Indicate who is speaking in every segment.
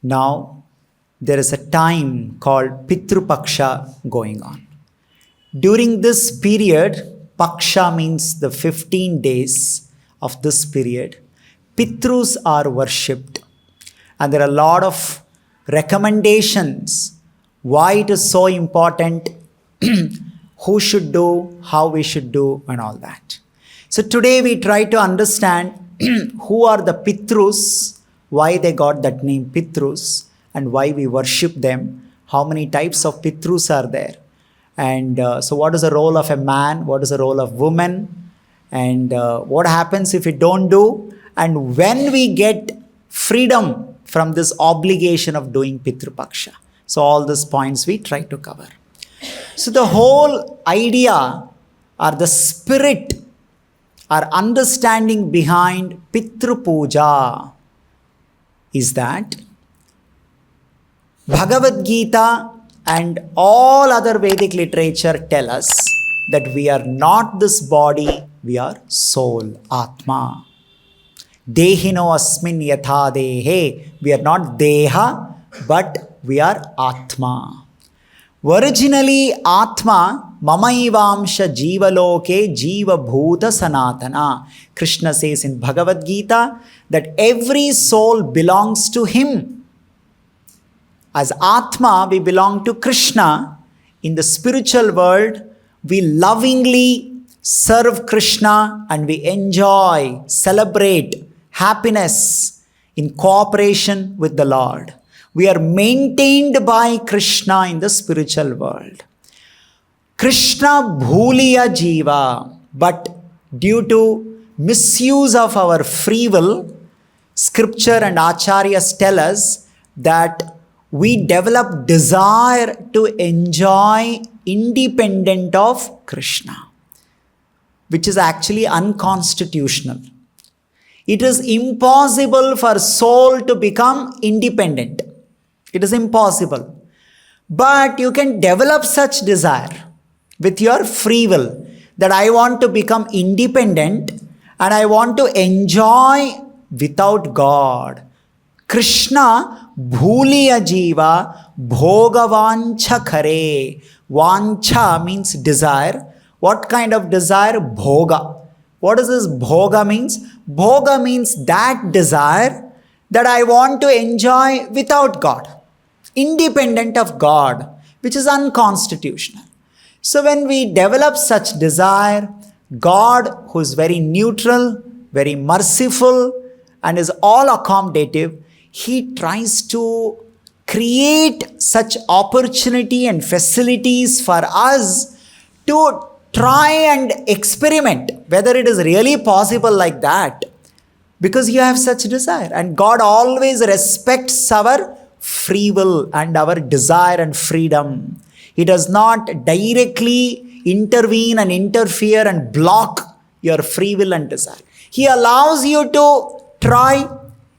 Speaker 1: Now, there is a time called Pitru Paksha going on. During this period, Paksha means the 15 days of this period, Pitrus are worshipped. And there are a lot of recommendations why it is so important, who should do, how we should do, and all that. So today we try to understand who are the Pitrus, why they got that name Pitrus, and why we worship them, how many types of Pitrus are there. And so what is the role of a man, what is the role of woman, and what happens if we don't do, and when we get freedom from this obligation of doing Pitru Paksha. So all these points we try to cover. So the whole idea or the spirit or understanding behind Pitru Puja is that Bhagavad Gita and all other Vedic literature tell us that we are not this body, we are soul, Atma. Dehino asmin yatha dehe. We are not Deha, but we are Atma. Originally, Atma, Mamaivamsha Jivaloke Jiva Bhuta Sanatana. Krishna says in Bhagavad Gita that every soul belongs to him. As Atma, we belong to Krishna. In the spiritual world, we lovingly serve Krishna and we enjoy, celebrate happiness in cooperation with the Lord. We are maintained by Krishna in the spiritual world. Krishna bhuliya jiva, but due to misuse of our free will, scripture and acharyas tell us that we develop desire to enjoy independent of Krishna, which is actually unconstitutional. It is impossible for soul to become independent. It is impossible. But you can develop such desire with your free will that I want to become independent and I want to enjoy without God. Krishna bhuliya jiva bhogavancha khare. Vancha means desire. What kind of desire? Bhoga. What does this bhoga means? Bhoga means that desire that I want to enjoy without God, independent of God, which is unconstitutional. So when we develop such desire, God, who is very neutral, very merciful, and is all accommodative, he tries to create such opportunity and facilities for us to try and experiment whether it is really possible like that, because you have such desire. And God always respects our free will and our desire and freedom. He does not directly intervene and interfere and block your free will and desire. He allows you to try,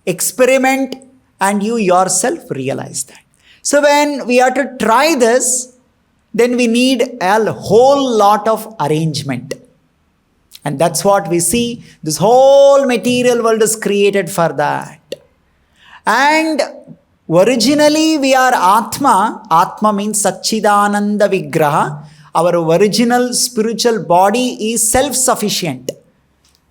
Speaker 1: experiment, and you yourself realize that. So when we are to try this, then we need a whole lot of arrangement. And that's what we see. This whole material world is created for that. And originally we are Atma. Atma means Satchidananda Vigraha. Our original spiritual body is self-sufficient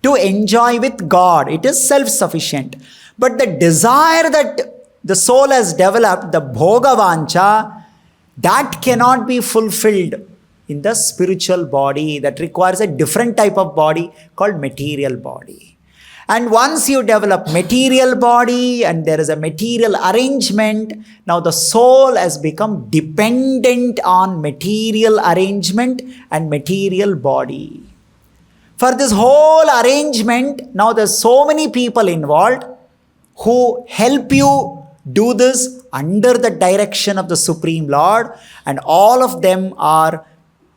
Speaker 1: to enjoy with God. It is self-sufficient. But the desire that the soul has developed, the Bhogavancha, that cannot be fulfilled in the spiritual body. That requires a different type of body called material body. And once you develop material body and there is a material arrangement, now the soul has become dependent on material arrangement and material body. For this whole arrangement, now there's so many people involved who help you do this under the direction of the Supreme Lord, and all of them are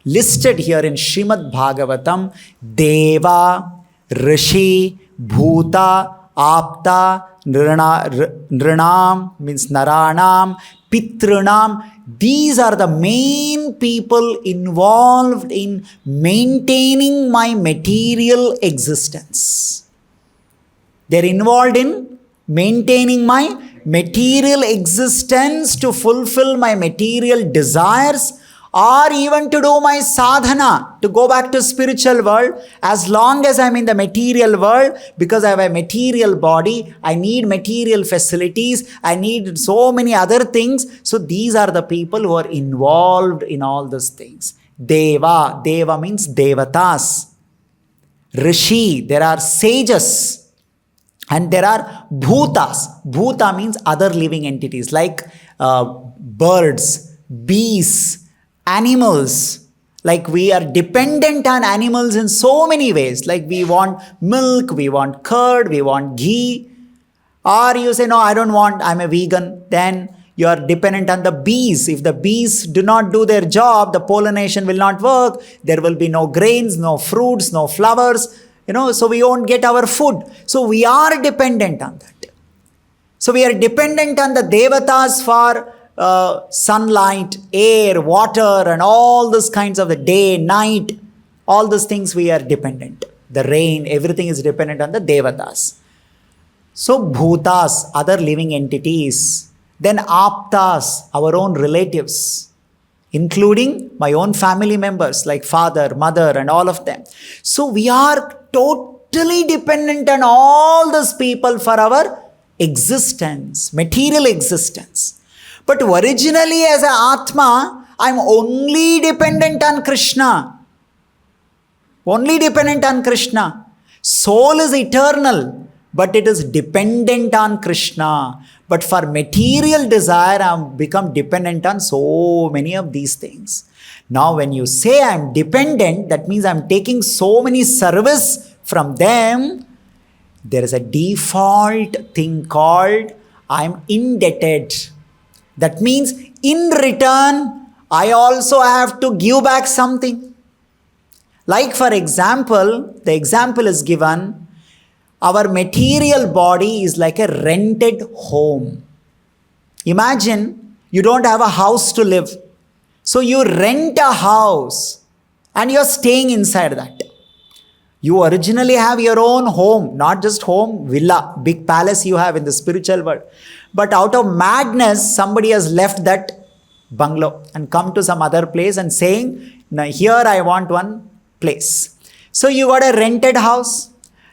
Speaker 1: listed here in Srimad Bhagavatam. Deva, Rishi, Bhuta, Apta, Nrinam means Naranam, Pitrunam. These are the main people involved in maintaining my material existence. They're involved in maintaining my material existence to fulfill my material desires, or even to do my sadhana, to go back to spiritual world. As long as I'm in the material world, because I have a material body, I need material facilities, I need so many other things. So these are the people who are involved in all these things. Deva means Devatas. Rishi, there are sages. And there are bhutas. Bhuta means other living entities like birds, bees, animals. Like we are dependent on animals in so many ways. Like we want milk, we want curd, we want ghee. Or you say, no, I don't want, I'm a vegan. Then you are dependent on the bees. If the bees do not do their job, the pollination will not work. There will be no grains, no fruits, no flowers. So we won't get our food. So we are dependent on that. So we are dependent on the Devatas for sunlight, air, water, and all these kinds of the day, night, all these things we are dependent. The rain, everything is dependent on the Devatas. So bhutas, other living entities. Then aptas, our own relatives, including my own family members like father, mother, and all of them. So we are totally dependent on all these people for our existence, material existence. But originally as an Atma, I'm only dependent on Krishna. Only dependent on Krishna. Soul is eternal, but it is dependent on Krishna. But for material desire, I've become dependent on so many of these things. Now when you say I'm dependent, that means I'm taking so many service from them. There is a default thing called I'm indebted. That means in return, I also have to give back something. Like for example, the example is given, our material body is like a rented home. Imagine you don't have a house to live. So you rent a house and you're staying inside that. You originally have your own home, not just home, villa, big palace you have in the spiritual world. But out of madness, somebody has left that bungalow and come to some other place and saying, now here I want one place. So you got a rented house.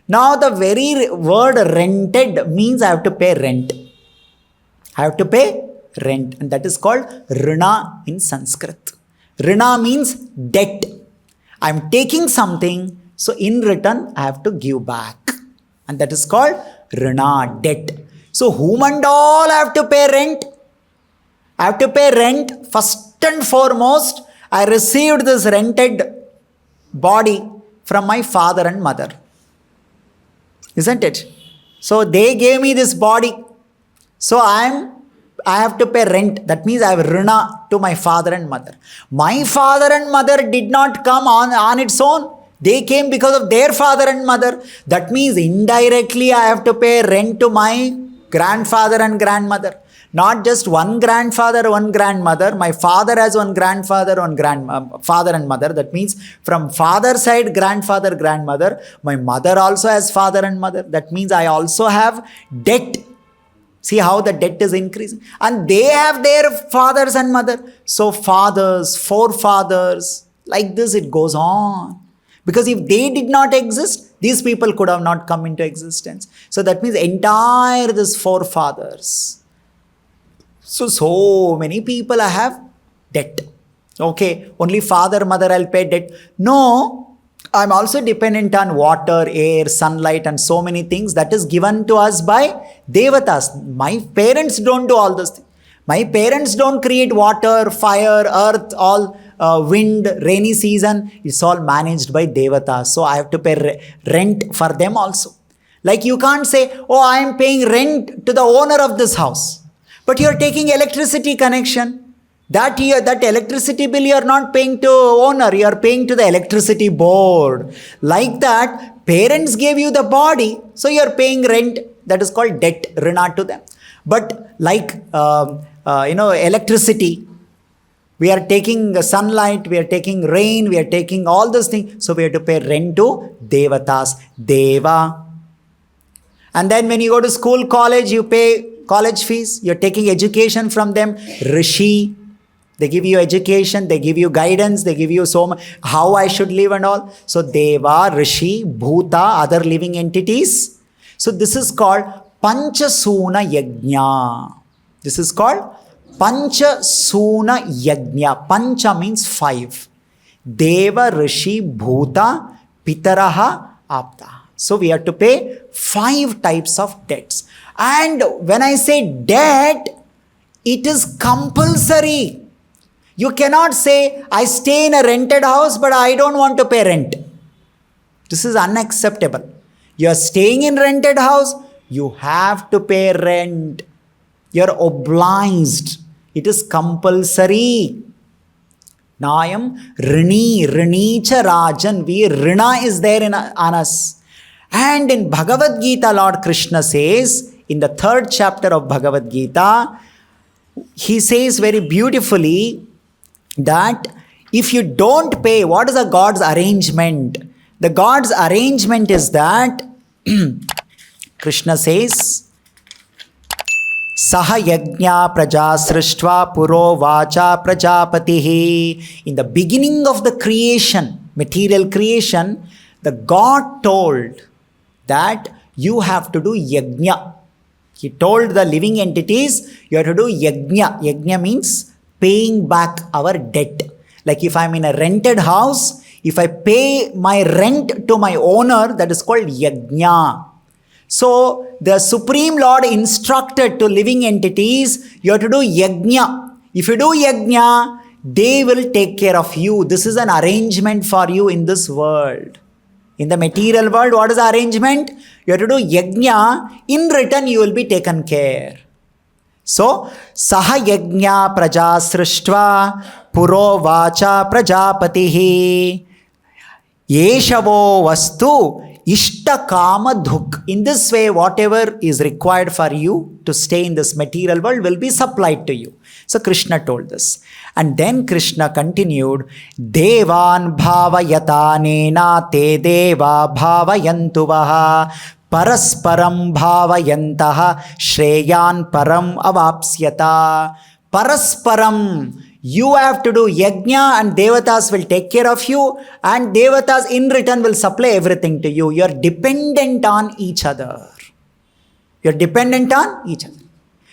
Speaker 1: Now the very word rented means I have to pay rent. I have to pay rent, and that is called rina in Sanskrit. Rina means debt. I am taking something, so in return I have to give back, and that is called rina, debt. So whom and all I have to pay rent? I have to pay rent. First and foremost, I received this rented body from my father and mother. Isn't it? So they gave me this body. So I have to pay rent. That means I have rina to my father and mother. My father and mother did not come on its own. They came because of their father and mother. That means indirectly I have to pay rent to my grandfather and grandmother. Not just one grandfather, one grandmother. My father has one grandfather, one father and mother. That means from father side, grandfather, grandmother. My mother also has father and mother. That means I also have debt. See how the debt is increasing. And they have their fathers and mother. So fathers, forefathers, like this it goes on. Because if they did not exist, these people could have not come into existence. So that means entire this forefathers. So many people I have debt. Okay, only father, mother I'll pay debt. No, I'm also dependent on water, air, sunlight and so many things that is given to us by Devatas. My parents don't do all those things. My parents don't create water, fire, earth, all wind, rainy season. It's all managed by Devatas. So I have to pay rent for them also. Like you can't say, oh, I am paying rent to the owner of this house. But you are taking electricity connection. That electricity bill you are not paying to owner, you are paying to the electricity board. Like that, parents gave you the body, so you are paying rent. That is called debt, rina to them. But like, electricity, we are taking sunlight, we are taking rain, we are taking all those things. So we have to pay rent to Devatas, Deva. And then when you go to school, college, you pay college fees. You're taking education from them. Rishi, they give you education, they give you guidance, they give you so much, how I should live and all. So Deva, Rishi, Bhuta, other living entities. So this is called Panchasuna Yajna. This is called Panchasuna Yajna. Pancha means 5. Deva, Rishi, Bhuta, Pitaraha, Apta. So we have to pay 5 types of debts. And when I say debt, it is compulsory. You cannot say, I stay in a rented house, but I don't want to pay rent. This is unacceptable. You are staying in rented house, you have to pay rent. You are obliged. It is compulsory. Nayam Rini cha Rajan. Rina is there on us. And in Bhagavad Gita, Lord Krishna says, in the 3rd chapter of Bhagavad Gita, he says very beautifully that if you don't pay, what is a God's arrangement? The God's arrangement is that Krishna says, Saha yajna praja srishtva puro vacha prajapatihi. In the beginning of the creation, material creation, the God told that you have to do yajna. He told the living entities, you have to do yajna. Yajna means paying back our debt. Like if I'm in a rented house, if I pay my rent to my owner, that is called yajna. So the Supreme Lord instructed to living entities, you have to do yajna. If you do yajna, they will take care of you. This is an arrangement for you in this world. In the material world, what is the arrangement? You have to do yajna. In return, you will be taken care. So, saha yajna praja srishtva puro vacha prajapatihi yeshavo vastu ishta kama dhuk. In this way, whatever is required for you to stay in this material world will be supplied to you. So Krishna told this. And then Krishna continued, Devan bhavayatanena te deva bhavayantuvaha parasparam bhavayantaha shreyan param avapsyata. Parasparam, you have to do yajna and Devatas will take care of you, and Devatas in return will supply everything to you. You are dependent on each other. You are dependent on each other.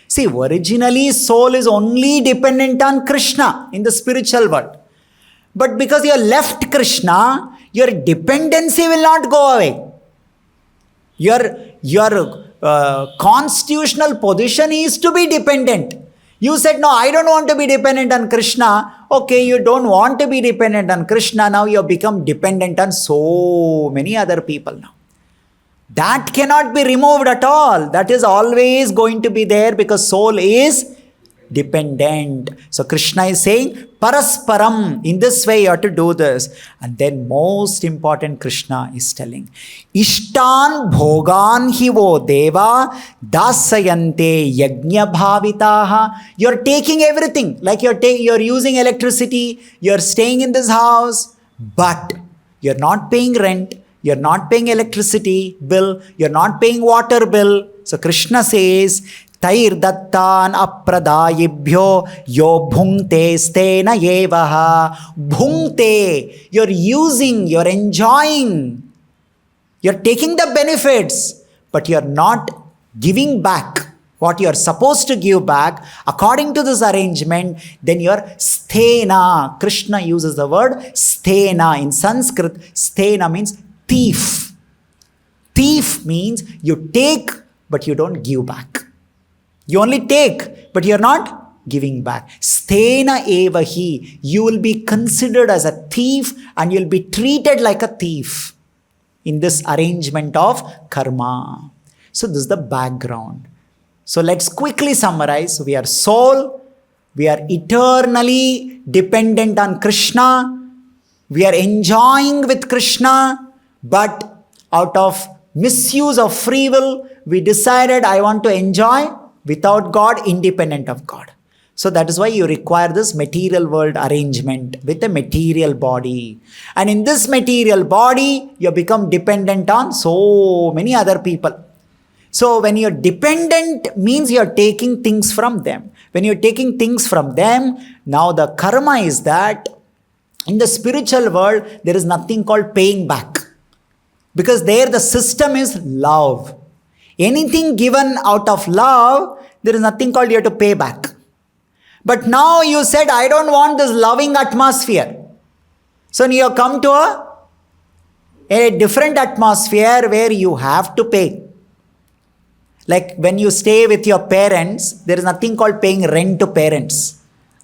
Speaker 1: See, originally soul is only dependent on Krishna in the spiritual world. But because you have left Krishna, your dependency will not go away. Your constitutional position is to be dependent. You said, no, I don't want to be dependent on Krishna. Okay, you don't want to be dependent on Krishna. Now you have become dependent on so many other people now. That cannot be removed at all. That is always going to be there because soul is dependent. So Krishna is saying, parasparam, in this way you have to do this. And then most important, Krishna is telling, ishtan bhogan hivo deva dasayante yajna bhavitaha. You're taking everything, like you're using electricity, you're staying in this house, but you're not paying rent, you're not paying electricity bill, you're not paying water bill. So Krishna says, Tair dattan apradayibhyo yo bhungte stena yevaha. Bhungte, you're using, you're enjoying, you're taking the benefits, but you're not giving back what you're supposed to give back according to this arrangement. Then you're sthena. Krishna uses the word sthena. In Sanskrit, sthena means thief. Thief means you take, but you don't give back. You only take, but you're not giving back. Sthena evahi. You will be considered as a thief and you'll be treated like a thief in this arrangement of karma. So this is the background. So let's quickly summarize. We are soul. We are eternally dependent on Krishna. We are enjoying with Krishna, but out of misuse of free will, we decided I want to enjoy without God, independent of God. So that is why you require this material world arrangement with a material body. And in this material body, you become dependent on so many other people. So when you're dependent means you're taking things from them. When you're taking things from them, now the karma is that in the spiritual world, there is nothing called paying back. Because there the system is love. Anything given out of love, there is nothing called you have to pay back. But now you said, I don't want this loving atmosphere. So you come to a different atmosphere where you have to pay. Like when you stay with your parents, there is nothing called paying rent to parents.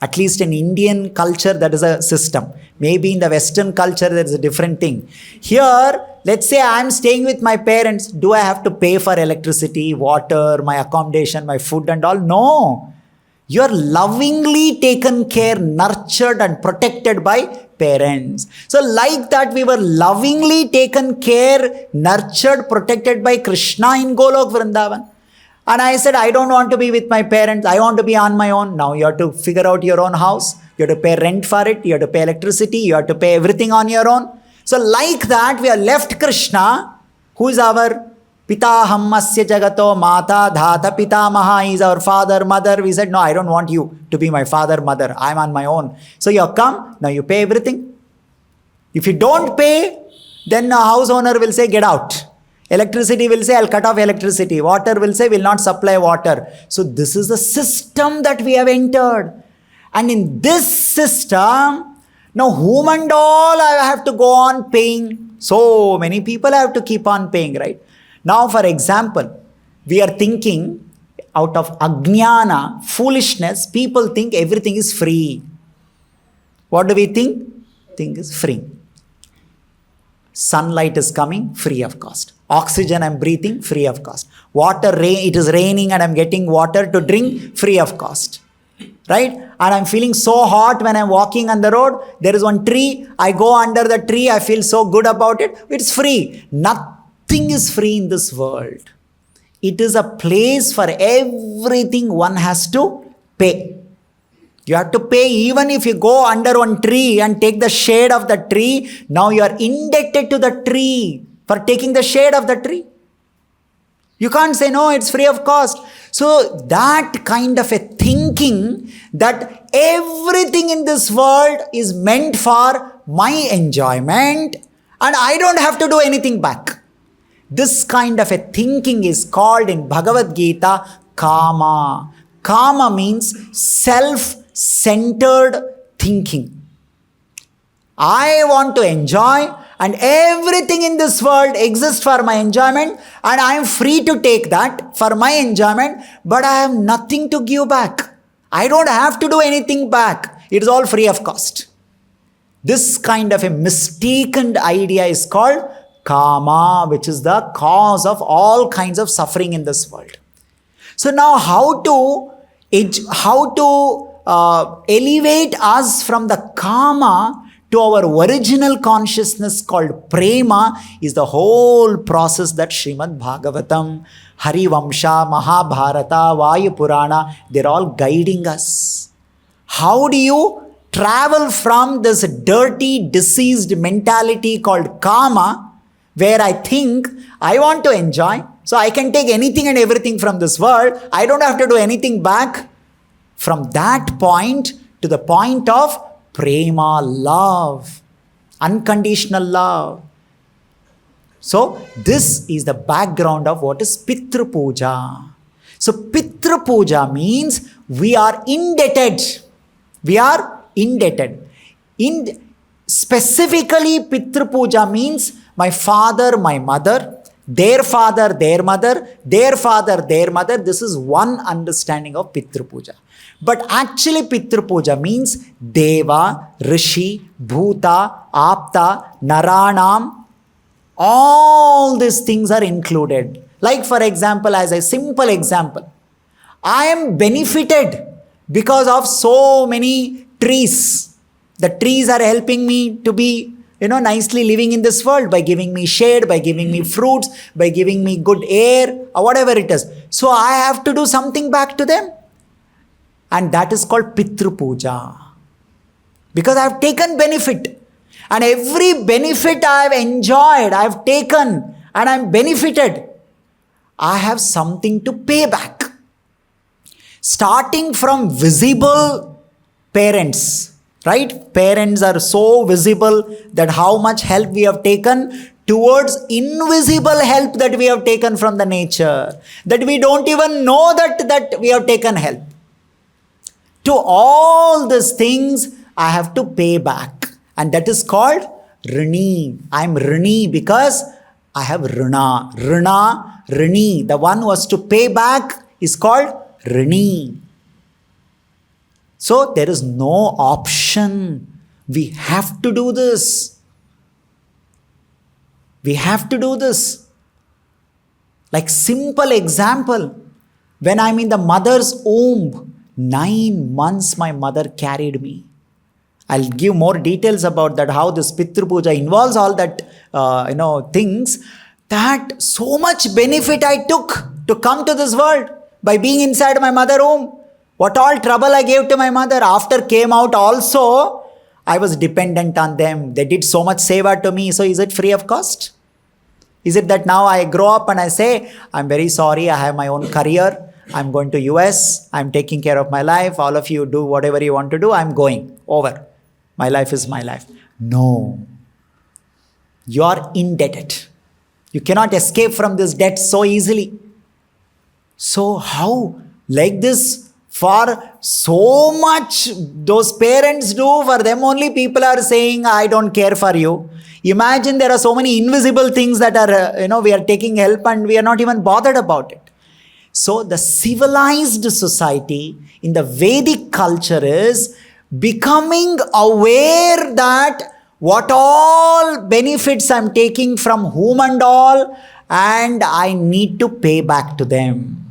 Speaker 1: At least in Indian culture, that is a system. Maybe in the Western culture, there is a different thing. Here, let's say I am staying with my parents. Do I have to pay for electricity, water, my accommodation, my food and all? No. You are lovingly taken care, nurtured and protected by parents. So like that, we were lovingly taken care, nurtured, protected by Krishna in Golok Vrindavan. And I said, I don't want to be with my parents. I want to be on my own. Now you have to figure out your own house. You have to pay rent for it. You have to pay electricity. You have to pay everything on your own. So like that, we have left Krishna, who is our Pita Hammasya Jagato Mata Dhata Pitamaha. He is our father, mother. We said, no, I don't want you to be my father, mother. I'm on my own. So you come, now you pay everything. If you don't pay, then a house owner will say, get out. Electricity will say, I'll cut off electricity. Water will say, will not supply water. So this is the system that we have entered. And in this system, now whom and all I have to go on paying. So many people have to keep on paying, right? Now for example, we are thinking out of ajnana, foolishness, people think everything is free. What do we think? Think is free. Sunlight is coming, free of cost. Oxygen I'm breathing, free of cost. Water, it is raining and I'm getting water to drink, free of cost. Right? And I'm feeling so hot when I'm walking on the road. There is one tree. I go under the tree. I feel so good about it. It's free. Nothing is free in this world. It is a place for everything one has to pay. You have to pay even if you go under one tree and take the shade of the tree. Now you are indebted to the tree for taking the shade of the tree. You can't say, no, it's free of cost. So that kind of a thinking that everything in this world is meant for my enjoyment and I don't have to do anything back. This kind of a thinking is called in Bhagavad Gita Kama. Kama means self-centered thinking. I want to enjoy and everything in this world exists for my enjoyment and I am free to take that for my enjoyment, but I have nothing to give back. I don't have to do anything back. It is all free of cost. This kind of a mistaken idea is called Kama, which is the cause of all kinds of suffering in this world. So now how to elevate us from the Kama to our original consciousness called Prema is the whole process that Srimad Bhagavatam, Harivamsha, Mahabharata, Vayu Purana, they're all guiding us. How do you travel from this dirty, diseased mentality called Kama, where I think I want to enjoy, so I can take anything and everything from this world, I don't have to do anything back, from that point to the point of Prema, love, unconditional love. So this is the background of what is Pitru Puja. So Pitru Puja means we are indebted. We are indebted. Specifically, Pitru Puja means my father, my mother, their father, their mother, their father, their mother. This is one understanding of Pitru Puja. But actually Pitru Puja means Deva, Rishi, Bhuta, Apta, Naranam. All these things are included. Like for example, as a simple example, I am benefited because of so many trees. The trees are helping me to be, nicely living in this world by giving me shade, by giving me fruits, by giving me good air, or whatever it is. So I have to do something back to them. And that is called Pitru Puja. Because I have taken benefit. And every benefit I have enjoyed, I have taken and I am benefited. I have something to pay back. Starting from visible parents, right? Parents are so visible that how much help we have taken towards invisible help that we have taken from the nature, that we don't even know that we have taken help. To all these things, I have to pay back. And that is called Rini. I am Rini because I have Rina. Rina, Rini. The one who has to pay back is called Rini. So there is no option. We have to do this. We have to do this. Like simple example, when I'm in the mother's womb, 9 months my mother carried me. I'll give more details about that, how this Pitru Puja involves all that, things. That so much benefit I took to come to this world by being inside my mother womb. What all trouble I gave to my mother. After came out also, I was dependent on them. They did so much seva to me. So is it free of cost? Is it that now I grow up and I say, I'm very sorry, I have my own career. I'm going to US. I'm taking care of my life. All of you do whatever you want to do. I'm going. Over. My life is my life. No. You are indebted. You cannot escape from this debt so easily. So how? Like this, for so much those parents do, for them only people are saying, I don't care for you. Imagine there are so many invisible things that are, we are taking help and we are not even bothered about it. So the civilized society in the Vedic culture is becoming aware that what all benefits I'm taking from whom and all, and I need to pay back to them.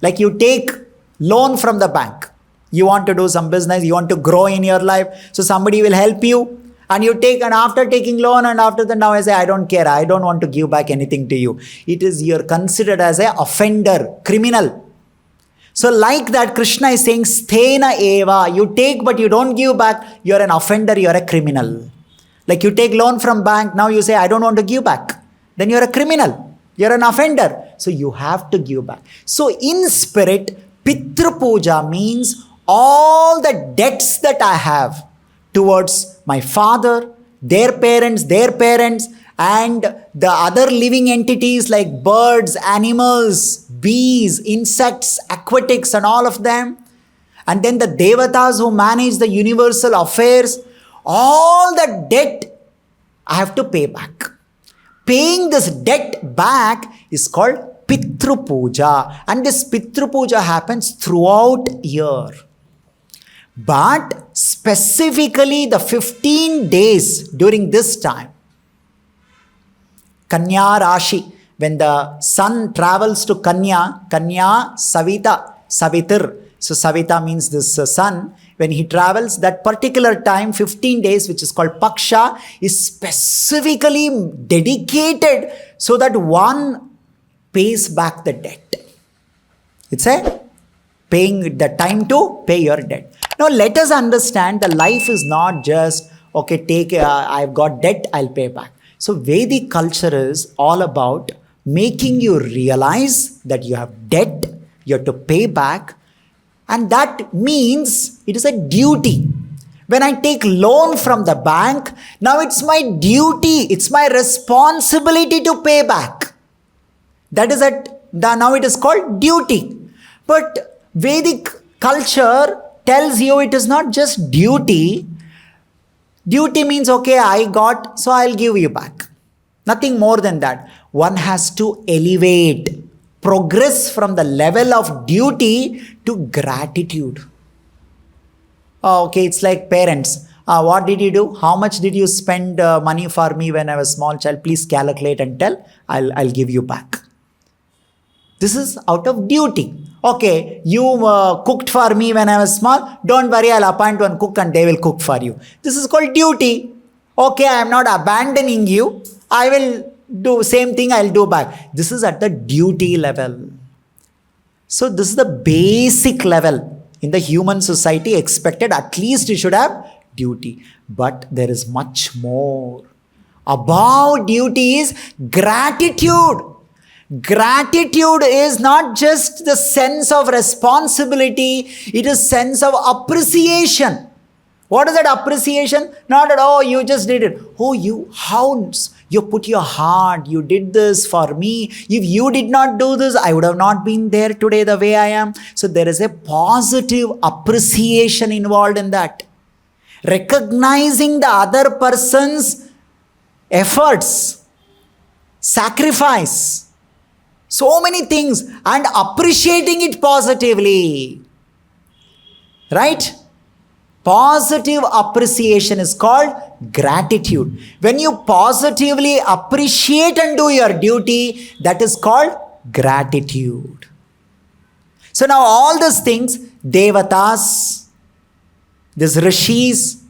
Speaker 1: Like you take loan from the bank. You want to do some business, you want to grow in your life, so somebody will help you. And you take, and after taking loan, and after that now I say, I don't care, I don't want to give back anything to you. It is, you're considered as an offender, criminal. So like that, Krishna is saying, sthena eva, you take but you don't give back, you're an offender, you're a criminal. Like you take loan from bank, now you say, I don't want to give back. Then you're a criminal, you're an offender. So you have to give back. So in spirit, Pitru Puja means all the debts that I have towards my father, their parents, and the other living entities like birds, animals, bees, insects, aquatics, and all of them. And then the Devatas who manage the universal affairs, all the debt I have to pay back. Paying this debt back is called Pitru Puja. And this Pitru Puja happens throughout year. But specifically the 15 days during this time, Kanya Rashi, when the sun travels to Kanya Savita, Savitir. So Savita means this sun. When he travels, that particular time, 15 days, which is called Paksha, is specifically dedicated so that one pays back the debt. It's a paying the time to pay your debt. Now let us understand the life is not just, okay, I've got debt, I'll pay back. So Vedic culture is all about making you realize that you have debt, you have to pay back, and that means it is a duty. When I take loan from the bank, now it's my duty, it's my responsibility to pay back. That is now it is called duty. But Vedic culture tells you it is not just duty. Duty means, okay, I got, so I'll give you back. Nothing more than that. One has to elevate, progress from the level of duty to gratitude. Okay, it's like parents. What did you do? How much did you spend money for me when I was a small child? Please calculate and tell. I'll give you back. This is out of duty. Okay, you cooked for me when I was small. Don't worry, I'll appoint one cook and they will cook for you. This is called duty. Okay, I am not abandoning you. I will do same thing, I'll do back. This is at the duty level. So this is the basic level in the human society expected. At least you should have duty. But there is much more. Above duty is gratitude. Gratitude is not just the sense of responsibility, it is sense of appreciation. What is that appreciation? Not at all, you just did it. Oh, you put your heart, you did this for me. If you did not do this, I would have not been there today the way I am. So there is a positive appreciation involved in that. Recognizing the other person's efforts, sacrifice, so many things, and appreciating it positively. Right? Positive appreciation is called gratitude. When you positively appreciate and do your duty, that is called gratitude. So now all these things, Devatas, these Rishis,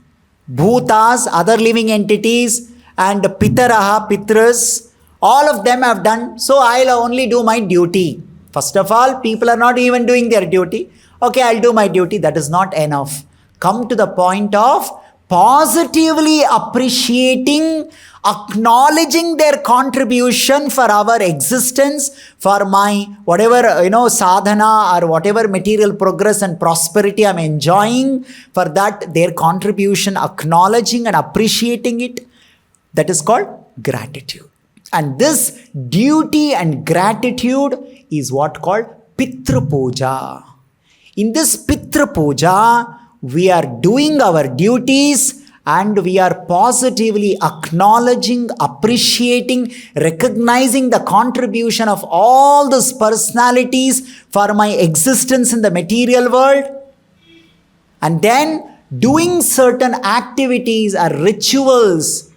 Speaker 1: Bhutas, other living entities, and Pitaraha, Pitrus, all of them have done, so I'll only do my duty. First of all, people are not even doing their duty. Okay, I'll do my duty. That is not enough. Come to the point of positively appreciating, acknowledging their contribution for our existence, for my whatever, sadhana or whatever material progress and prosperity I'm enjoying, for that their contribution, acknowledging and appreciating it. That is called gratitude. And this duty and gratitude is what called Pitru Puja. In this Pitru Puja, we are doing our duties and we are positively acknowledging, appreciating, recognizing the contribution of all these personalities for my existence in the material world. And then doing certain activities or rituals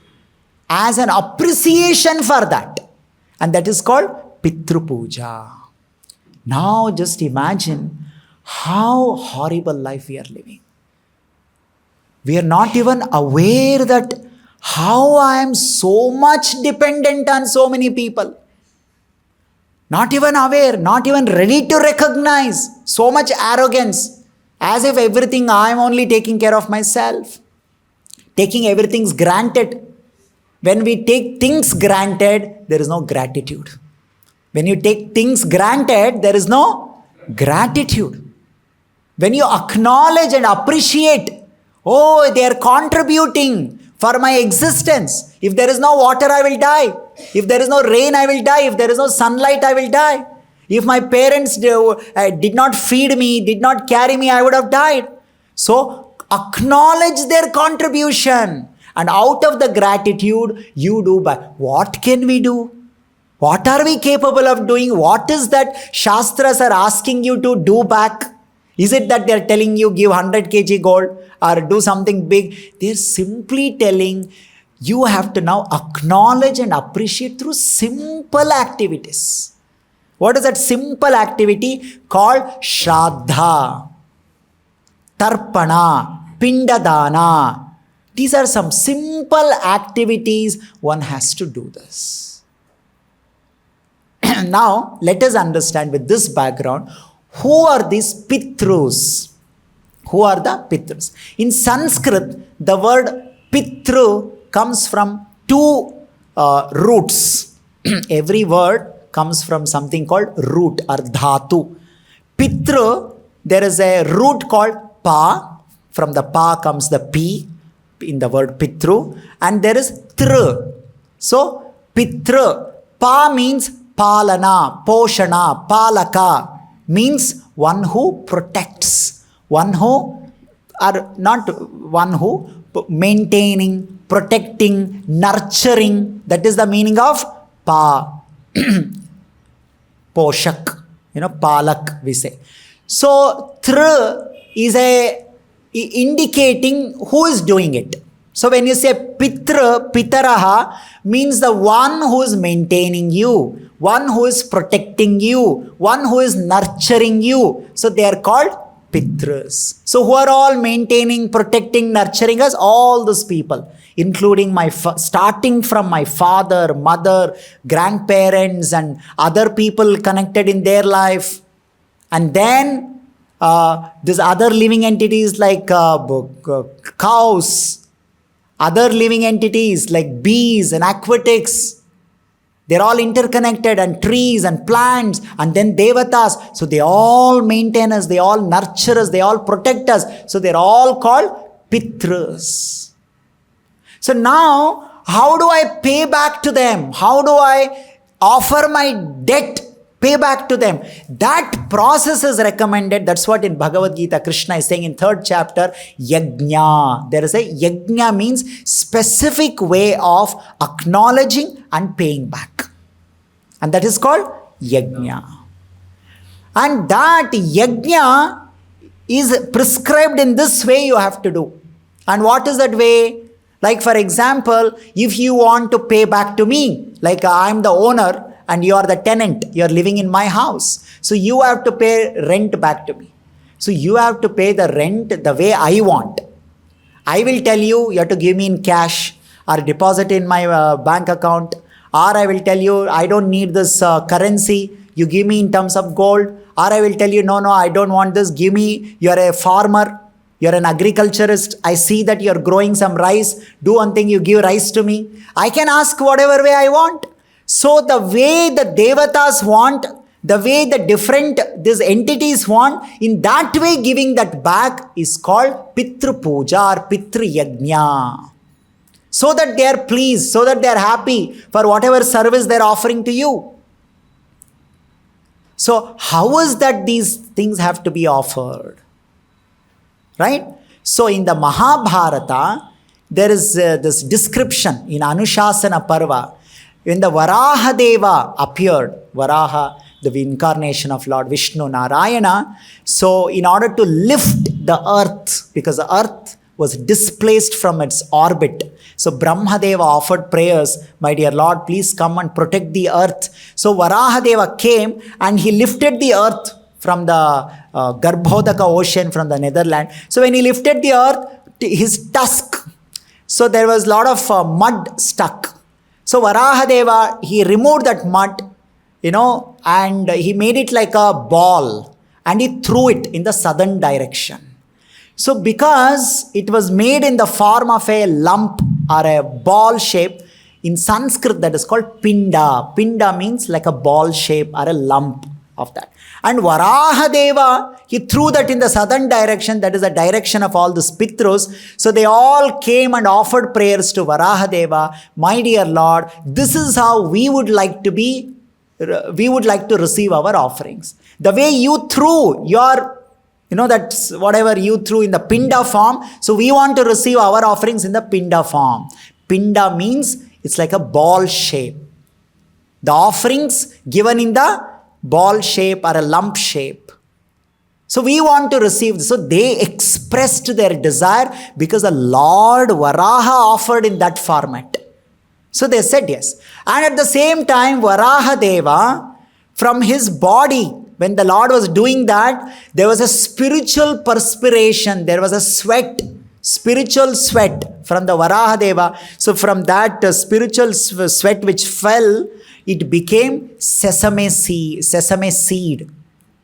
Speaker 1: as an appreciation for that. And that is called Pitru Puja. Now just imagine how horrible life we are living. We are not even aware that how I am so much dependent on so many people. Not even aware, not even ready to recognize. So much arrogance, as if everything I am only taking care of myself. Taking everything's granted. When we take things granted, there is no gratitude. When you take things granted, there is no gratitude. When you acknowledge and appreciate, oh, they are contributing for my existence. If there is no water, I will die. If there is no rain, I will die. If there is no sunlight, I will die. If my parents did not feed me, did not carry me, I would have died. So, acknowledge their contribution. And out of the gratitude, you do back. What can we do? What are we capable of doing? What is that Shastras are asking you to do back? Is it that they are telling you give 100 kg gold or do something big? They are simply telling you have to now acknowledge and appreciate through simple activities. What is that simple activity? Called Shraddha, Tarpana, Pindadana. These are some simple activities one has to do this. Now, let us understand with this background, who are these Pitrus? Who are the Pitrus? In Sanskrit, the word Pitru comes from two roots. Every word comes from something called root or dhatu. Pitru, there is a root called pa. From the pa comes the p in the word Pitru. And there is tr. So, Pitru. Pa means palana, poshana, palaka. Means one who protects. One who, or not one who, maintaining, protecting, nurturing. That is the meaning of pa. Poshak, palak we say. So, tr is indicating who is doing it. So, when you say Pitru, Pitaraha means the one who is maintaining you, one who is protecting you, one who is nurturing you. So, they are called Pitrus. So, who are all maintaining, protecting, nurturing us? All those people, including starting from my father, mother, grandparents and other people connected in their life. And then these other living entities like cows, other living entities like bees and aquatics. They're all interconnected, and trees and plants, and then Devatas. So they all maintain us, they all nurture us, they all protect us. So they're all called Pitrus. So now, how do I pay back to them? How do I offer my debt, pay back to them? That process is recommended. That's what in Bhagavad Gita Krishna is saying in 3rd chapter, yajna. There is a yajna, means specific way of acknowledging and paying back. And that is called yajna. And that yajna is prescribed in this way you have to do. And what is that way? Like for example, if you want to pay back to me, like I'm the owner and you are the tenant, you are living in my house. So you have to pay rent back to me. So you have to pay the rent the way I want. I will tell you, you have to give me in cash or deposit in my bank account. Or I will tell you, I don't need this currency. You give me in terms of gold. Or I will tell you, no, I don't want this. Give me, you're a farmer. You're an agriculturist. I see that you're growing some rice. Do one thing, you give rice to me. I can ask whatever way I want. So the way the Devatas want, the way the different these entities want, in that way giving that back is called Pitru Puja or Pitru Yajna. So that they are pleased, so that they are happy for whatever service they are offering to you. So how is that these things have to be offered? Right? So in the Mahabharata, there is this description in Anushasana Parva. When the Varaha Deva appeared, Varaha, the incarnation of Lord Vishnu Narayana, so in order to lift the earth, because the earth was displaced from its orbit, so Brahmadeva offered prayers, my dear Lord, please come and protect the earth. So Varahadeva came and he lifted the earth from the Garbhodaka ocean, from the Netherlands. So when he lifted the earth, his tusk, so there was a lot of mud stuck. So Varahadeva, he removed that mud, and he made it like a ball and he threw it in the southern direction. So because it was made in the form of a lump or a ball shape, in Sanskrit that is called Pinda. Pinda means like a ball shape or a lump of that. And Varahadeva, he threw that in the southern direction, that is the direction of all the Pitrus. So they all came and offered prayers to Varahadeva. My dear Lord, this is how we would like to receive our offerings. The way you threw your, that's whatever you threw in the Pinda form. So we want to receive our offerings in the Pinda form. Pinda means it's like a ball shape. The offerings given in the ball shape or a lump shape. So we want to receive this. So they expressed their desire because the Lord Varaha offered in that format. So they said yes. And at the same time, Varahadeva, from his body, when the Lord was doing that, there was a spiritual perspiration. There was a sweat, spiritual sweat from the Varahadeva. So from that spiritual sweat which fell, it became sesame seed.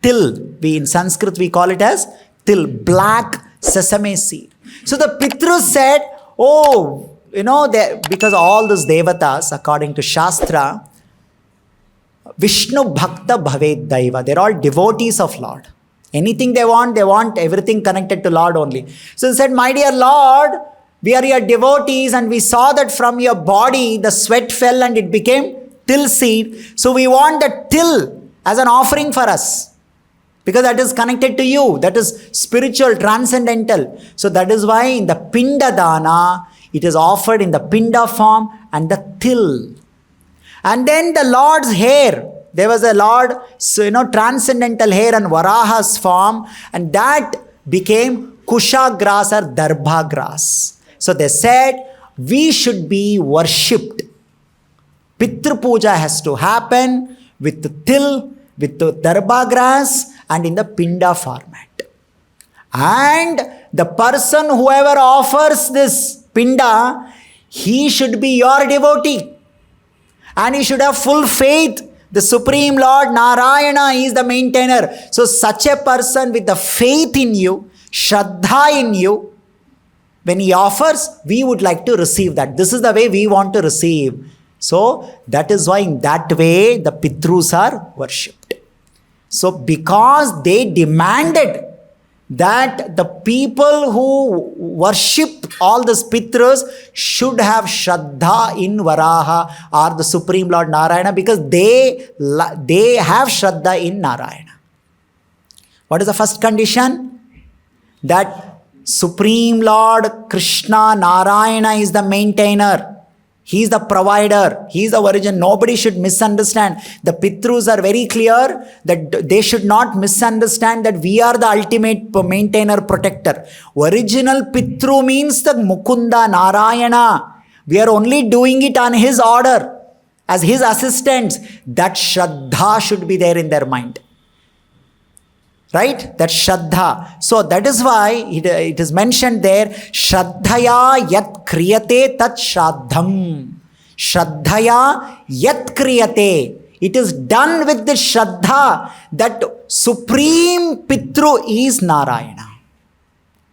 Speaker 1: Till, in Sanskrit we call it as till, black sesame seed. So the Pitrus said, because all these Devatas, according to Shastra, Vishnu Bhakta Bhaved Daiva, they're all devotees of Lord. Anything they want everything connected to Lord only. So he said, my dear Lord, we are your devotees and we saw that from your body the sweat fell and it became till seed. So we want the till as an offering for us. Because that is connected to you. That is spiritual, transcendental. So that is why in the Pindadana, it is offered in the Pinda form and the till. And then the Lord's hair. There was a Lord, transcendental hair and Varaha's form. And that became Kusha grass or Darbha grass. So they said, we should be worshipped. Pitru Puja has to happen with the till, with the Darbha grass and in the Pinda format. And the person, whoever offers this Pinda, he should be your devotee. And he should have full faith. The Supreme Lord Narayana is the maintainer. So such a person with the faith in you, Shraddha in you, when he offers, we would like to receive that. This is the way we want to receive. So that is why in that way the Pitrus are worshipped. So because they demanded that the people who worship all these Pitrus should have Shraddha in Varaha or the Supreme Lord Narayana, because they have Shraddha in Narayana. What is the first condition? That Supreme Lord Krishna Narayana is the maintainer. He is the provider. He is the origin. Nobody should misunderstand. The Pitrus are very clear that they should not misunderstand that we are the ultimate maintainer, protector. Original Pitru means the Mukunda, Narayana. We are only doing it on his order, as his assistants. That Shraddha should be there in their mind. Right? That Shraddha. So that is why it is mentioned there, Shraddhaya yat kriyate tat Shraddham. Shraddhaya yat kriyate. It is done with the Shraddha that Supreme Pitru is Narayana.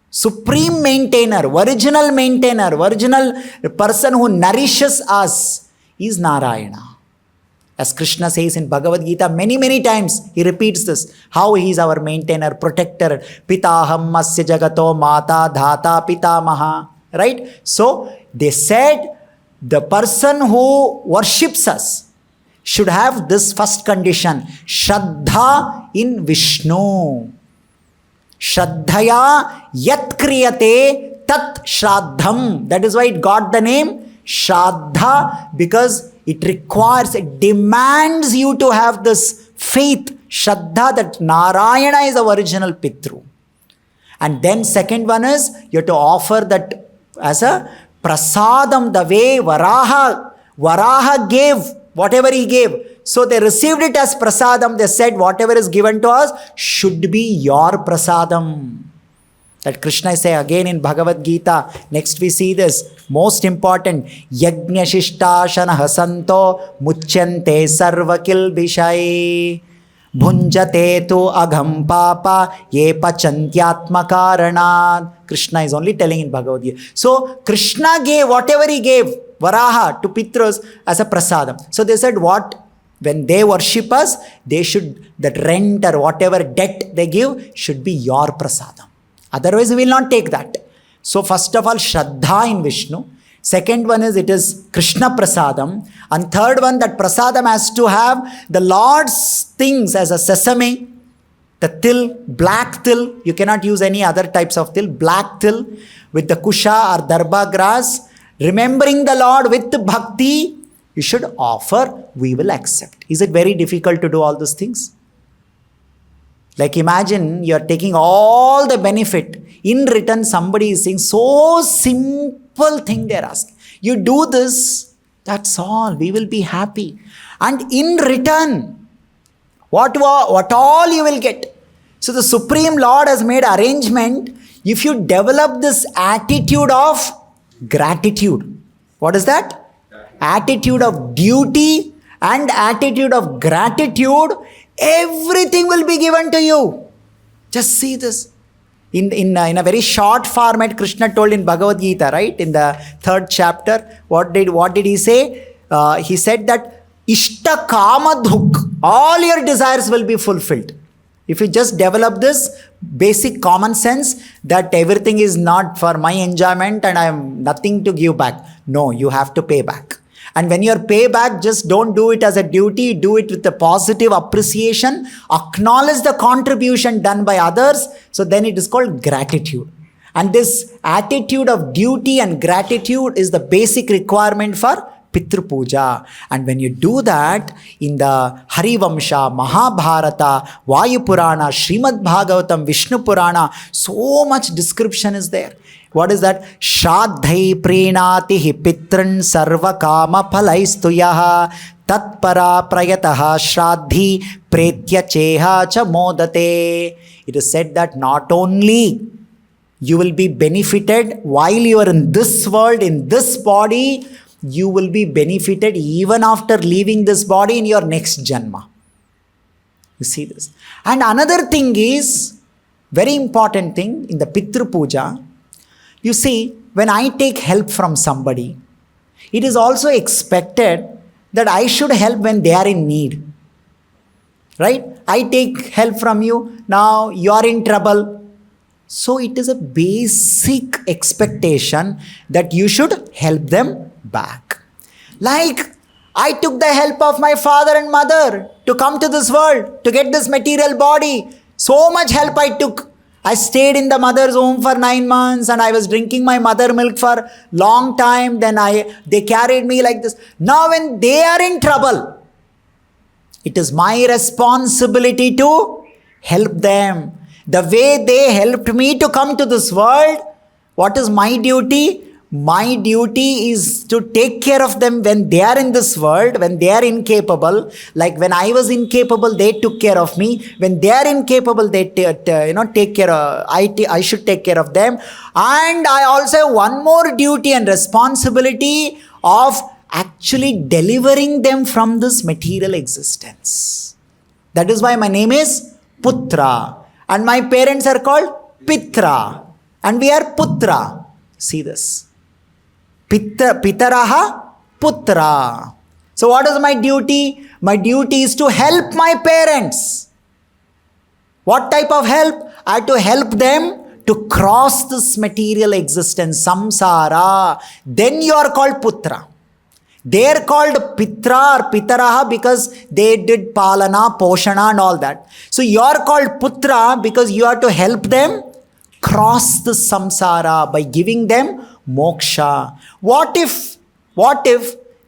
Speaker 1: Supreme maintainer, original person who nourishes us is Narayana. As Krishna says in Bhagavad Gita, many times he repeats this, how he is our maintainer, protector. Pitaham masya jagato mata dhata pitamaha. Right? So they said the person who worships us should have this first condition, Shraddha in Vishnu. Shraddhaya yat kriyate tat Shraddham. That is why it got the name Shraddha, because it requires, it demands you to have this faith, Shraddha, that Narayana is the original Pitru. And then second one is, you have to offer that as a prasadam, the way Varaha gave, whatever he gave. So they received it as prasadam. They said, whatever is given to us should be your prasadam. That Krishna say again in Bhagavad Gita. Next we see this, most important, Yajna Shishtasana Hasanto Muchyante Sarvakil Bishai Bhunjate tu Agham Papa Ye Pachantyatma Karanad. Krishna is only telling in Bhagavad Gita. So Krishna gave whatever he gave, Varaha to Pitrus as a prasadam. So they said when they worship us, they should, that rent or whatever debt they give should be your prasadam. Otherwise, we will not take that. So, first of all, Shraddha in Vishnu. Second one is, it is Krishna Prasadam. And third one, that Prasadam has to have the Lord's things as a sesame, the til, black til. You cannot use any other types of til. Black til with the kusha or darbha grass. Remembering the Lord with bhakti, you should offer, we will accept. Is it very difficult to do all those things? Like imagine you are taking all the benefit. In return, somebody is saying, so simple thing they are asking. You do this, that's all. We will be happy. And in return, what all you will get. So the Supreme Lord has made arrangement. If you develop this attitude of gratitude. What is that? Attitude of duty and attitude of gratitude. Everything will be given to you. Just see this. In a very short format, Krishna told in Bhagavad Gita, right? In the 3rd chapter, what did he say? He said that Ishta Kama Dhuk, all your desires will be fulfilled. If you just develop this basic common sense that everything is not for my enjoyment and I have nothing to give back. No, you have to pay back. And when you pay back, just don't do it as a duty, do it with a positive appreciation, acknowledge the contribution done by others. So then it is called gratitude. And this attitude of duty and gratitude is the basic requirement for Pitru Puja. And when you do that, in the Harivamsha, Mahabharata, Vayu Purana, Srimad Bhagavatam, Vishnu Purana, so much description is there. What is that? Shraddhai prenatihi pitran sarva kama phalaistuyaha tatpara prayataha shraddhi pretya cheha cha modate. It is said that not only you will be benefited while you are in this world, in this body, you will be benefited even after leaving this body in your next janma. You see this. And another thing is, very important thing in the Pitru Puja, you see, when I take help from somebody, It is also expected that I should help when they are in need. Right? I take help from you, now you are in trouble. So it is a basic expectation that you should help them back. Like, I took the help of my father and mother to come to this world, to get this material body. So much help I took. I stayed in the mother's home for 9 months and I was drinking my mother milk for long time. Then they carried me like this. Now when they are in trouble, it is my responsibility to help them. The way they helped me to come to this world, what is my duty? My duty is to take care of them when they are in this world, when they are incapable. Like when I was incapable, they took care of me. When they are incapable, they take care of, I should take care of them. And I also have one more duty and responsibility of actually delivering them from this material existence. That is why my name is Putra. And my parents are called Pitra. And we are Putra. See this. Pitaraha Putra. So what is my duty? My duty is to help my parents. What type of help? I have to help them to cross this material existence, samsara. Then you are called Putra. They are called Pitra or Pitaraha because they did Palana, Poshana and all that. So you are called Putra because you have to help them cross the samsara by giving them moksha. What if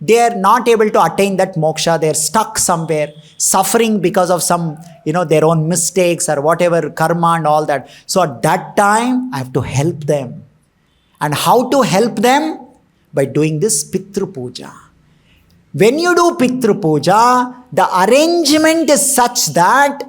Speaker 1: they are not able to attain that moksha? They are stuck somewhere, suffering because of some, their own mistakes or whatever, karma and all that. So at that time, I have to help them. And how to help them? By doing this Pitru Puja. When you do Pitru Puja, the arrangement is such that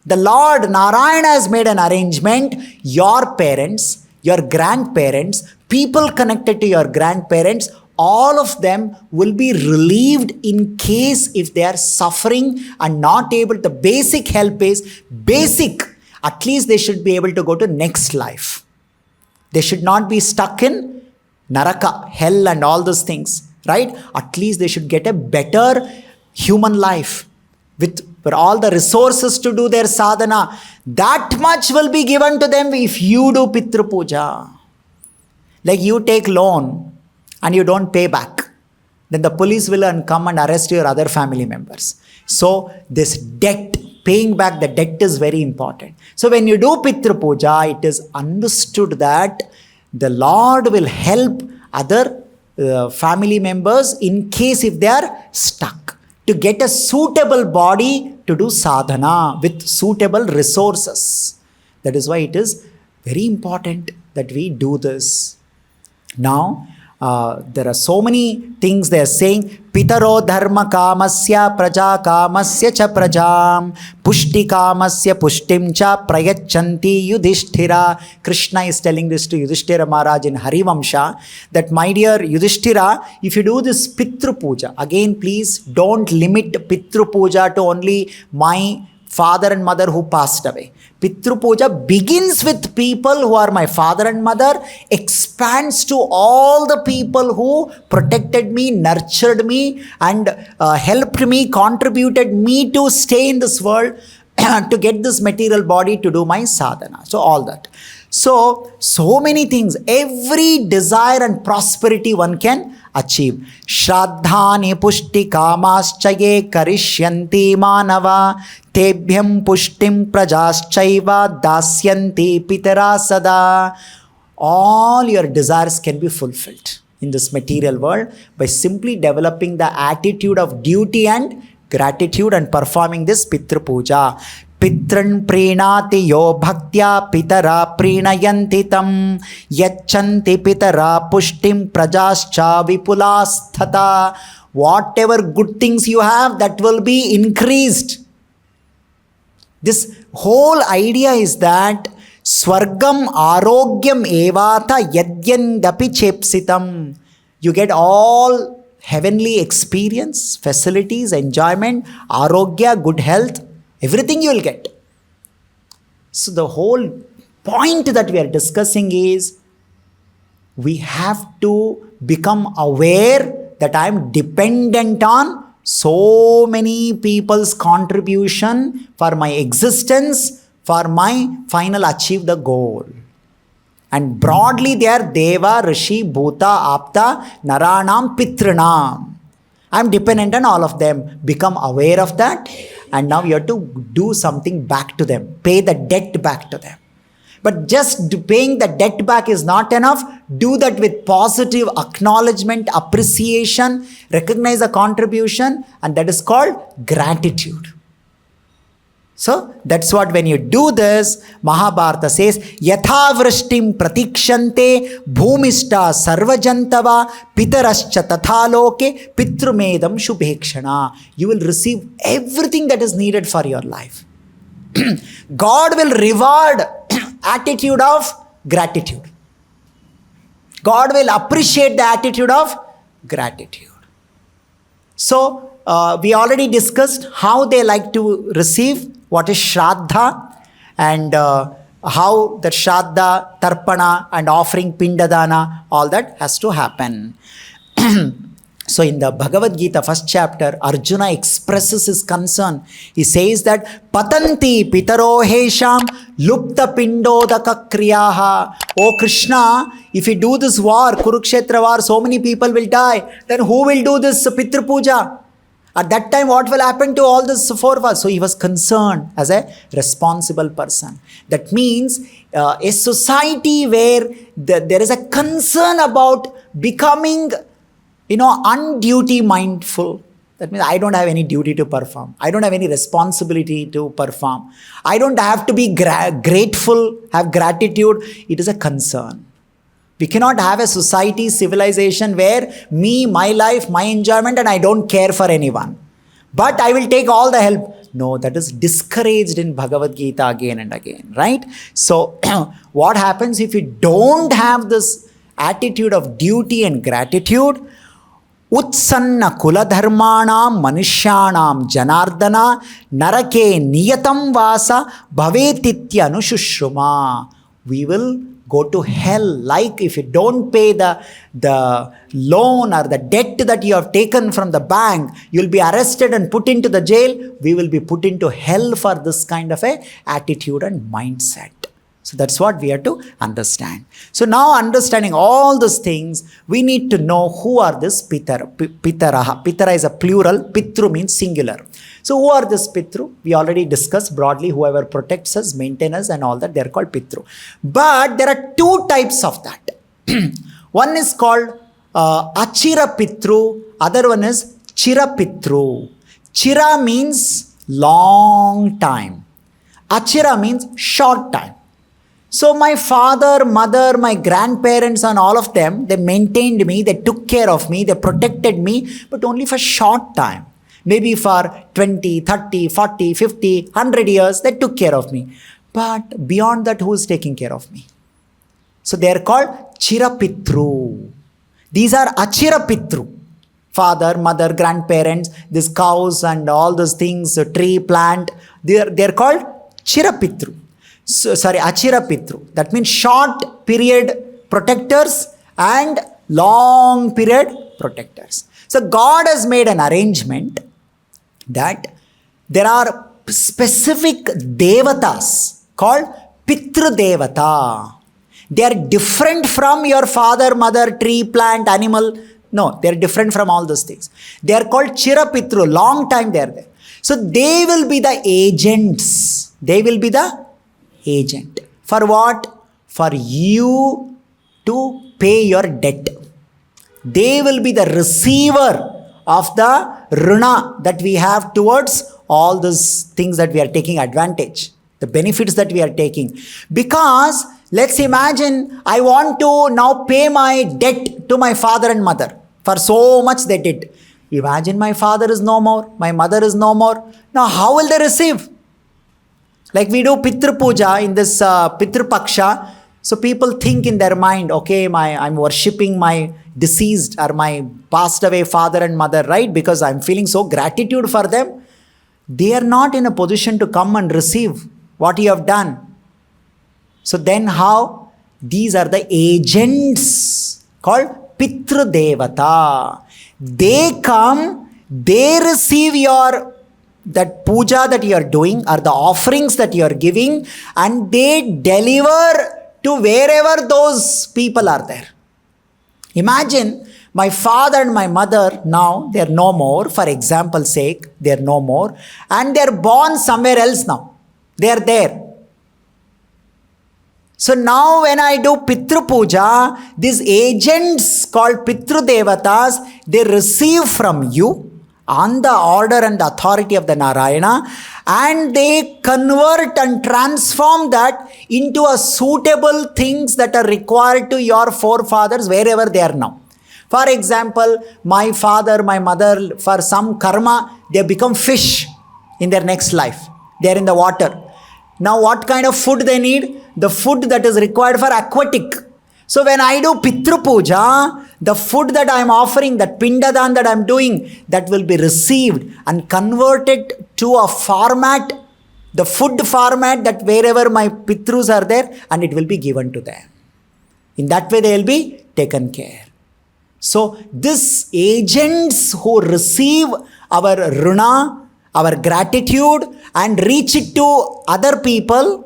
Speaker 1: the Lord Narayana has made an arrangement. Your parents, your grandparents, people connected to your grandparents, all of them will be relieved in case if they are suffering and not able. The basic help is basic. At least they should be able to go to next life. They should not be stuck in Naraka, hell and all those things. Right? At least they should get a better human life with all the resources to do their sadhana. That much will be given to them if you do Pitru Puja. Like you take loan and you don't pay back, then the police will come and arrest your other family members. So this debt, paying back the debt is very important. So when you do Pitru Puja, it is understood that the Lord will help other family members in case if they are stuck, to get a suitable body to do sadhana with suitable resources. That is why it is very important that we do this. Now, there are so many things they are saying. Pitaro dharma kamasya praja kamasya cha prajam pushti kamasya pushtim cha prayachanti yudhishthira. Krishna is telling this to Yudhishthira Maharaj in Harivamsha that, my dear Yudhishthira, if you do this Pitru Puja, again please don't limit Pitru Puja to only my father and mother who passed away. Pitru Puja begins with people who are my father and mother, expands to all the people who protected me, nurtured me and helped me, contributed me to stay in this world, to get this material body to do my sadhana. So all that. So many things, every desire and prosperity one can achieve. Shraddhani pushti kamaschaye karishyanti manava tebhyam pushtim prajaschaiva dasyanti pitara sada. All your desires can be fulfilled in this material world by simply developing the attitude of duty and gratitude and performing this Pitru Puja. Pitran prinati yo bhaktya pitara prinayanti tam yachanti pitara pushtim prajascha vipulasthata. Whatever good things you have, that will be increased. This whole idea is that Swargam arogyam evata yadyandapi chepsitam. You get all heavenly experience, facilities, enjoyment, arogya, good health, everything you will get. So the whole point that we are discussing is we have to become aware that I am dependent on so many people's contribution for my existence, for my final achieve the goal. And broadly they are Deva, Rishi, Bhuta, Apta, Naranam, Pitranam. I am dependent on all of them. Become aware of that, and now you have to do something back to them. Pay the debt back to them. But just paying the debt back is not enough. Do that with positive acknowledgement, appreciation, recognize the contribution, and that is called gratitude. So that's what, when you do this, Mahabharata says, Yatha vrishtim pratikshante bhumishta sarvajantava pitarascha tathaloke pitrumedam shubhekshana. You will receive everything that is needed for your life. God will reward attitude of gratitude. God will appreciate the attitude of gratitude. So we already discussed how they like to receive, what is Shraddha, and how the Shraddha, Tarpana and offering Pindadana, all that has to happen. So in the Bhagavad Gita, first chapter, Arjuna expresses his concern. He says that Patanti Pitaro Hesham Lupta Pindodaka Kriyaha. Oh Krishna, if you do this war, Kurukshetra war, so many people will die. Then who will do this Pitru Puja? At that time, what will happen to all this forefathers? So he was concerned as a responsible person. That means a society where there is a concern about becoming, unduty mindful. That means I don't have any duty to perform. I don't have any responsibility to perform. I don't have to be grateful, have gratitude. It is a concern. We cannot have a society, civilization where me, my life, my enjoyment, and I don't care for anyone. But I will take all the help. No, that is discouraged in Bhagavad Gita again and again, right? So what happens if you don't have this attitude of duty and gratitude? Utsanna kuladharmanam manishyanam janardana narake niyatam vasa bhavetitya anushushuma. We will go to hell. Like if you don't pay the loan or the debt that you have taken from the bank, you'll be arrested and put into the jail. We will be put into hell for this kind of a attitude and mindset. So that's what we have to understand. So now, understanding all these things, we need to know who are this Pitara. Pitara is a plural. Pitru means singular. So who are this Pitru? We already discussed broadly, whoever protects us, maintains us and all that, they are called Pitru. But there are two types of that. One is called Achira Pitru, other one is Chira Pitru. Chira means long time. Achira means short time. So my father, mother, my grandparents and all of them, they maintained me, they took care of me, they protected me, but only for short time. Maybe for 20, 30, 40, 50, 100 years, they took care of me. But beyond that, who is taking care of me? So they are called Chirapitru. These are Achira Pitru. Father, mother, grandparents, these cows and all those things, tree, plant, they are called Chirapitru. Achira Pitru. That means short period protectors and long period protectors. So God has made an arrangement that there are specific Devatas called Pitru Devata. They are different from your father, mother, tree, plant, animal. No, they are different from all those things. They are called Chira Pitru. Long time they are there. So they will be the agents. They will be the agent. For what? For you to pay your debt. They will be the receiver of the runa that we have towards all those things that we are taking advantage, the benefits that we are taking. Because let's imagine I want to now pay my debt to my father and mother. For so much they did. Imagine my father is no more, my mother is no more. Now how will they receive? Like we do Pitru Puja in this Pitru Paksha. So people think in their mind, okay, I'm worshipping my deceased or my passed away father and mother, right? Because I'm feeling so gratitude for them. They are not in a position to come and receive what you have done. So then how? These are the agents called Pitru Devata. They come, they receive your that puja that you are doing or the offerings that you are giving, and they deliver to wherever those people are there. Imagine my father and my mother, now they are no more, for example's sake, they are no more, and they are born somewhere else now. They are there. So now when I do Pitru Puja, these agents called Pitru Devatas, they receive from you on the order and the authority of the Narayana, and they convert and transform that into a suitable things that are required to your forefathers wherever they are now. For example, my father, my mother, for some karma, they become fish in their next life. They are in the water. Now what kind of food they need? The food that is required for aquatic. So when I do Pitru Puja, the food that I am offering, that Pindadan that I am doing, that will be received and converted to a format, the food format that wherever my Pitrus are there, and it will be given to them. In that way they will be taken care. So these agents who receive our runa, our gratitude, and reach it to other people,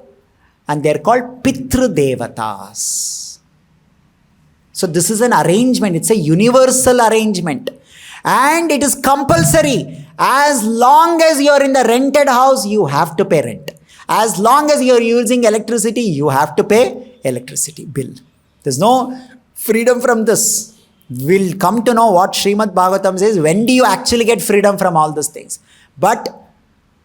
Speaker 1: and they are called Pitru Devatas. So this is an arrangement. It's a universal arrangement. And it is compulsory. As long as you are in the rented house, you have to pay rent. As long as you are using electricity, you have to pay electricity bill. There's no freedom from this. We'll come to know what Srimad Bhagavatam says. When do you actually get freedom from all these things? But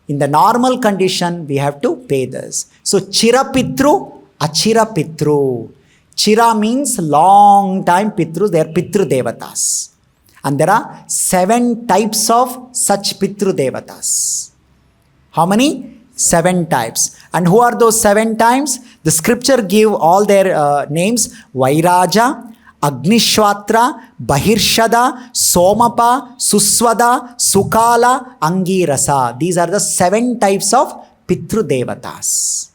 Speaker 1: in the normal condition, we have to pay this. So Chira Pitru, Achira Pitru. Chira means long time Pitrus, they are Pitru Devatas. And there are 7 types of such Pitru Devatas. How many? 7 types. And who are those 7 types? The scripture give all their names. Vairaja, Agnishwatra, Bahirshada, Somapa, Suswada, Sukala, Angirasa. These are the 7 types of Pitru Devatas.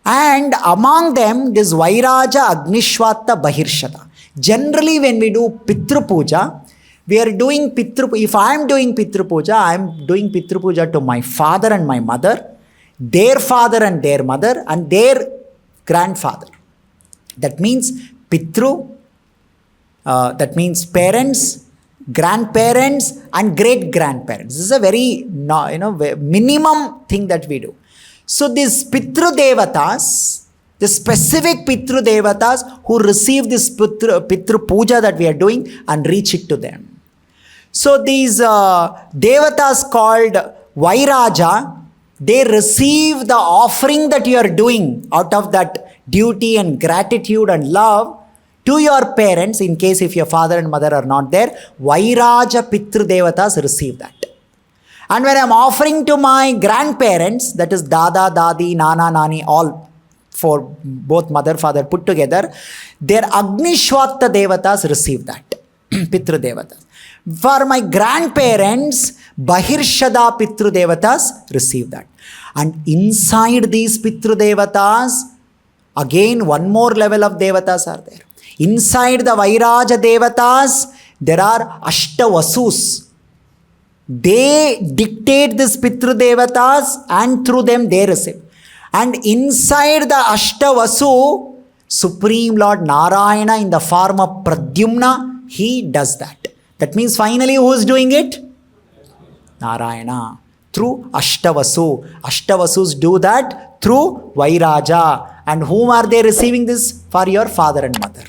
Speaker 1: And among them, this Vairaja, Agnishwata, Bahirshada. Generally, when we do Pitru Puja, we are doing Pitru. If I am doing Pitru Puja, I am doing Pitru Puja to my father and my mother, their father and their mother, and their grandfather. That means Pitru, that means parents, grandparents, and great grandparents. This is a very minimum thing that we do. So these Pitru Devatas, the specific Pitru Devatas who receive this Pitru Puja that we are doing and reach it to them. So these Devatas called Vairaja, they receive the offering that you are doing out of that duty and gratitude and love to your parents. In case if your father and mother are not there, Vairaja Pitru Devatas receive that. And when I am offering to my grandparents, that is Dada, Dadi, Nana, Nani, all for both mother, father put together, their Agnishwata Devatas receive that. Pitru Devatas. For my grandparents, Bahirshada Pitru Devatas receive that. And inside these Pitru Devatas, again one more level of Devatas are there. Inside the Vairaja Devatas, there are Ashtavasus. They dictate this Pitru Devatas and through them they receive. And inside the Ashtavasu, Supreme Lord Narayana in the form of Pradyumna, he does that. That means finally who is doing it? Narayana. Through Ashtavasu. Ashtavasus do that through Vairaja. And whom are they receiving this? For your father and mother.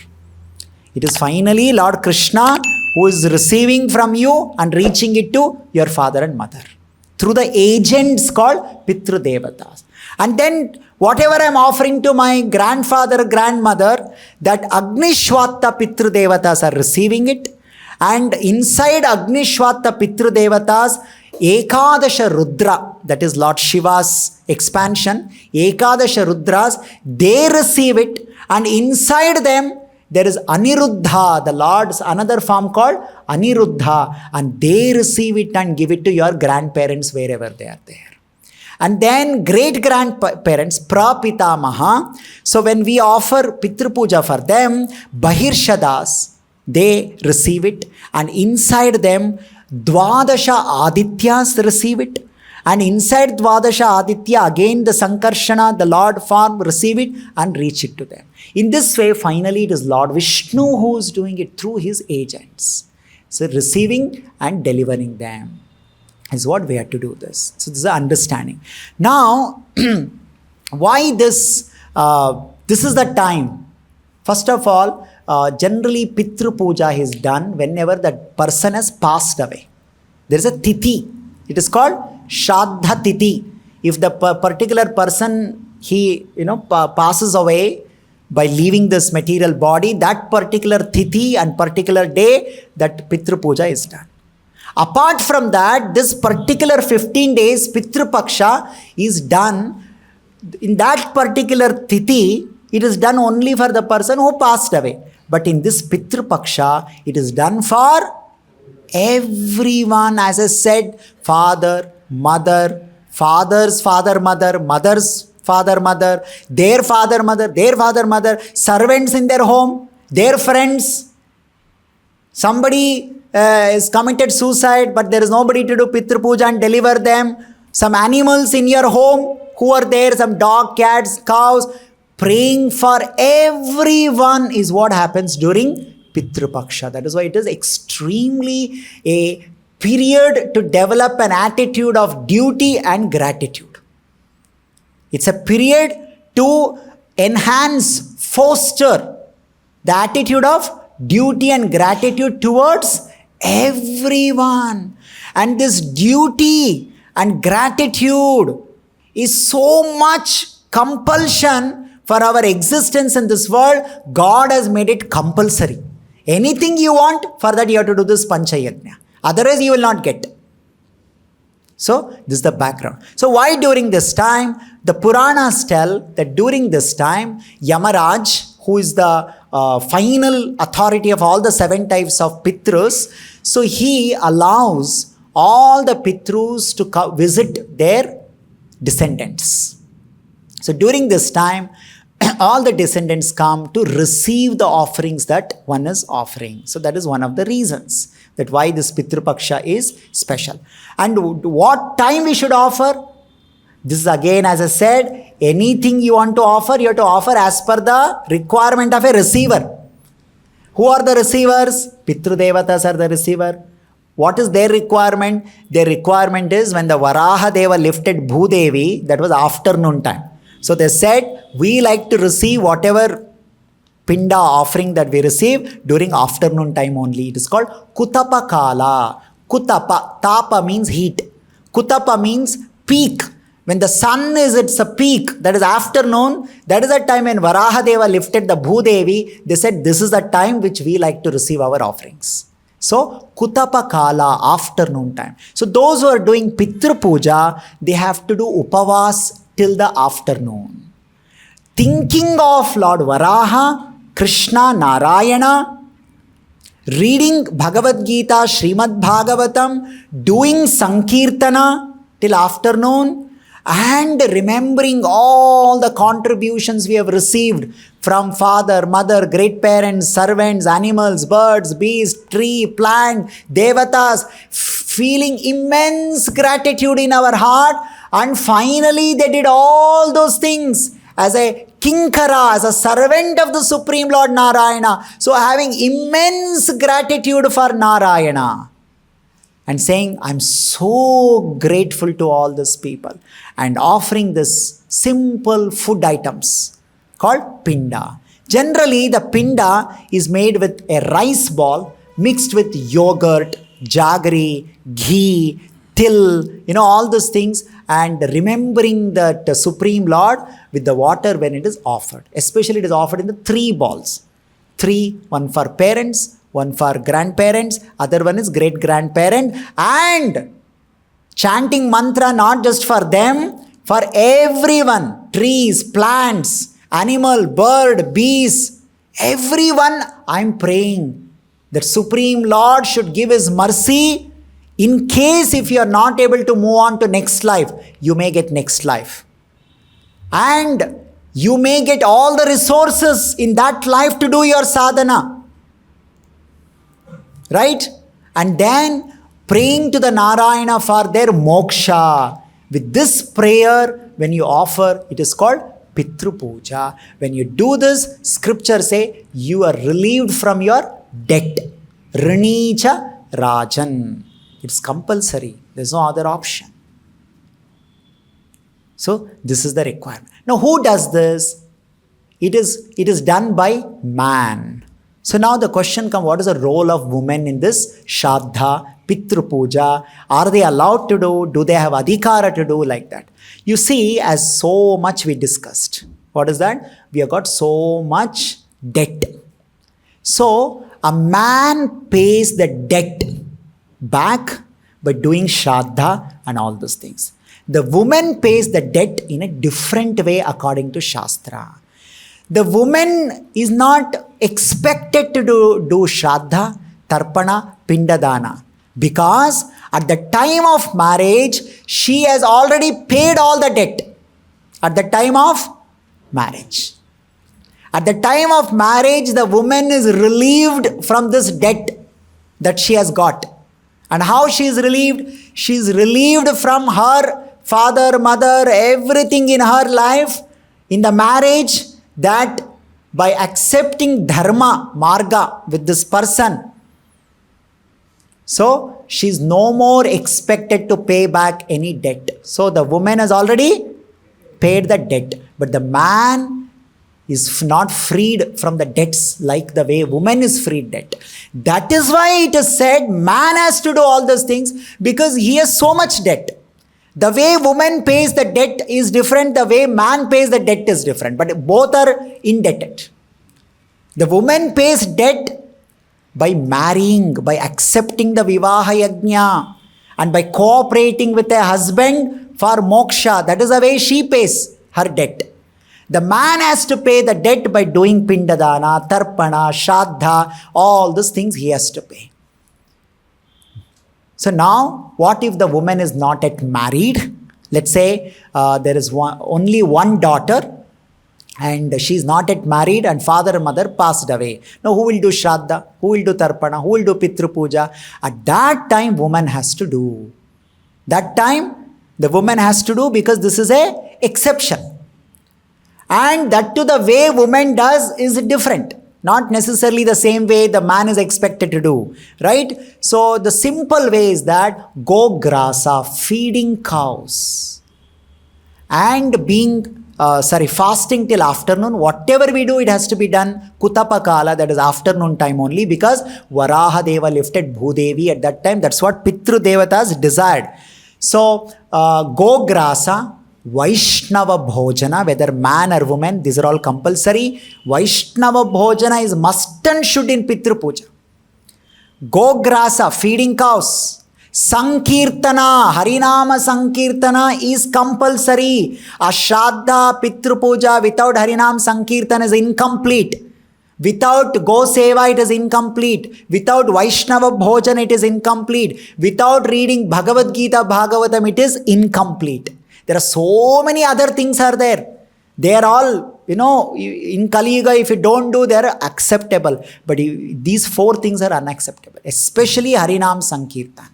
Speaker 1: It is finally Lord Krishna who is receiving from you and reaching it to your father and mother. Through the agents called Pitru Devatas. And then whatever I am offering to my grandfather, grandmother, that Agnishwata Pitru Devatas are receiving it. And inside Agnishwata Pitru Devatas, Ekadasha Rudra, that is Lord Shiva's expansion, Ekadasha Rudras, they receive it. And inside them, there is Aniruddha, the Lord's another form called Aniruddha, and they receive it and give it to your grandparents wherever they are there. And then great grandparents, Prapitamaha. So when we offer Pitru Puja for them, Bahirshadas, they receive it, and inside them Dvadasha Adityas receive it, and inside Dvadasha Aditya again the Sankarshana, the Lord form, receive it and reach it to them. In this way, finally it is Lord Vishnu who is doing it through his agents. So receiving and delivering them is what we have to do this. So this is the understanding. Now, why this? This is the time. First of all, generally Pitru Puja is done whenever that person has passed away. There is a tithi. It is called Shraddha tithi. If the particular person, he passes away by leaving this material body, that particular tithi and particular day, that Pitru Puja is done. Apart from that, this particular 15 days Pitru Paksha is done. In that particular tithi, it is done only for the person who passed away. But in this Pitru Paksha, it is done for everyone. As I said, father, mother, father's father, mother, mother's father, mother, their father, mother, their father, mother, servants in their home, their friends. Somebody is committed suicide, but there is nobody to do Pitru Puja and deliver them. Some animals in your home who are there, some dog, cats, cows. Praying for everyone is what happens during Pitru Paksha. That is why it is extremely a period to develop an attitude of duty and gratitude. It's a period to enhance, foster the attitude of duty and gratitude towards everyone. And this duty and gratitude is so much compulsion for our existence in this world. God has made it compulsory. Anything you want, for that you have to do this Pancha Yajna. Otherwise you will not get. So this is the background. So why during this time? The Puranas tell that during this time, Yamaraj, who is the final authority of all the 7 types of Pitrus, so he allows all the Pitrus to visit their descendants. So during this time, all the descendants come to receive the offerings that one is offering. So that is one of the reasons that why this Pitru Paksha is special. And what time we should offer? This is again, as I said, anything you want to offer, you have to offer as per the requirement of a receiver. Who are the receivers? Pitru Devatas are the receiver. What is their requirement? Their requirement is when the Varaha Deva lifted Bhudevi, that was afternoon time. So they said, we like to receive whatever Pinda offering that we receive during afternoon time only. It is called Kutapa Kala. Kutapa, Tapa means heat. Kutapa means peak. When the sun is at its peak, that is afternoon, that is the time when Varaha Deva lifted the Bhudevi, they said this is the time which we like to receive our offerings. So, Kutapa Kala, afternoon time. So, those who are doing Pitru Puja, they have to do Upavas till the afternoon. Thinking of Lord Varaha, Krishna, Narayana, reading Bhagavad Gita, Srimad Bhagavatam, doing Sankirtana till afternoon, and remembering all the contributions we have received from father, mother, great parents, servants, animals, birds, beasts, tree, plant, Devatas, feeling immense gratitude in our heart. And finally they did all those things as a Kinkara, as a servant of the Supreme Lord Narayana. So having immense gratitude for Narayana. And saying, I'm so grateful to all these people. And offering this simple food items called Pinda. Generally, the Pinda is made with a rice ball mixed with yogurt, jaggery, ghee, till, all those things. And remembering that Supreme Lord with the water when it is offered. Especially it is offered in the 3 balls. 3, one for parents, one for grandparents, other one is great-grandparent, and chanting mantra not just for them, for everyone, trees, plants, animal, bird, beast, everyone. I'm praying that Supreme Lord should give His mercy in case if you are not able to move on to next life, you may get next life. And you may get all the resources in that life to do your sadhana. right? And then praying to the Narayana for their moksha. With this prayer, when you offer, it is called Pitru Puja. When you do this, scripture say, you are relieved from your debt. Rinicha Rajan. It's compulsory. There's no other option. So this is the requirement. Now who does this? It is done by man. So now the question comes, what is the role of women in this Shraddha, Pitru Puja? Are they allowed to do? Do they have adhikara to do like that? You see, as so much we discussed. What is that? We have got so much debt. So a man pays the debt back by doing Shraddha and all those things. The woman pays the debt in a different way according to Shastra. The woman is not expected to do Shraddha, Tarpana, Pindadana, because at the time of marriage, she has already paid all the debt. At the time of marriage. At the time of marriage, the woman is relieved from this debt that she has got. And how she is relieved? She is relieved from her father, mother, everything in her life, in the marriage, that by accepting dharma, marga with this person, so she is no more expected to pay back any debt. So the woman has already paid the debt, but the man is not freed from the debts like the way woman is freed debt. That is why it is said man has to do all those things, because he has so much debt. The way woman pays the debt is different, the way man pays the debt is different, but both are indebted. The woman pays debt by marrying, by accepting the Vivaha Yajna, and by cooperating with her husband for moksha. That is the way she pays her debt. The man has to pay the debt by doing Pindadana, Tarpana, Shraddha, all these things he has to pay. So now, what if the woman is not yet married? Let's say there is only one daughter and she is not yet married and father and mother passed away. Now who will do Shraddha? Who will do Tarpana? Who will do Pitru Puja? At that time, woman has to do. That time, the woman has to do, because this is a exception. And that to the way woman does is different. Not necessarily the same way the man is expected to do, right? So the simple way is that go grasa, feeding cows, and being, fasting till afternoon. Whatever we do, it has to be done Kutapa Kala, that is afternoon time only, because Varaha Deva lifted Bhudevi at that time. That's what Pitru Devatas desired. So go grasa, Vaishnava Bhojana, whether man or woman, these are all compulsory. Vaishnava Bhojana is must and should in Pitru Puja. Gograsa, feeding cows. Sankirtana, Harinama Sankirtana is compulsory. A Shraddha, Pitru Puja without Harinam Sankirtana is incomplete. Without Go Seva, it is incomplete. Without Vaishnava Bhojana, it is incomplete. Without reading Bhagavad Gita, Bhagavatam, it is incomplete. There are so many other things are there. They are all, in Kali Yuga, if you don't do, they are acceptable. But these four things are unacceptable, especially Harinam Sankirtan.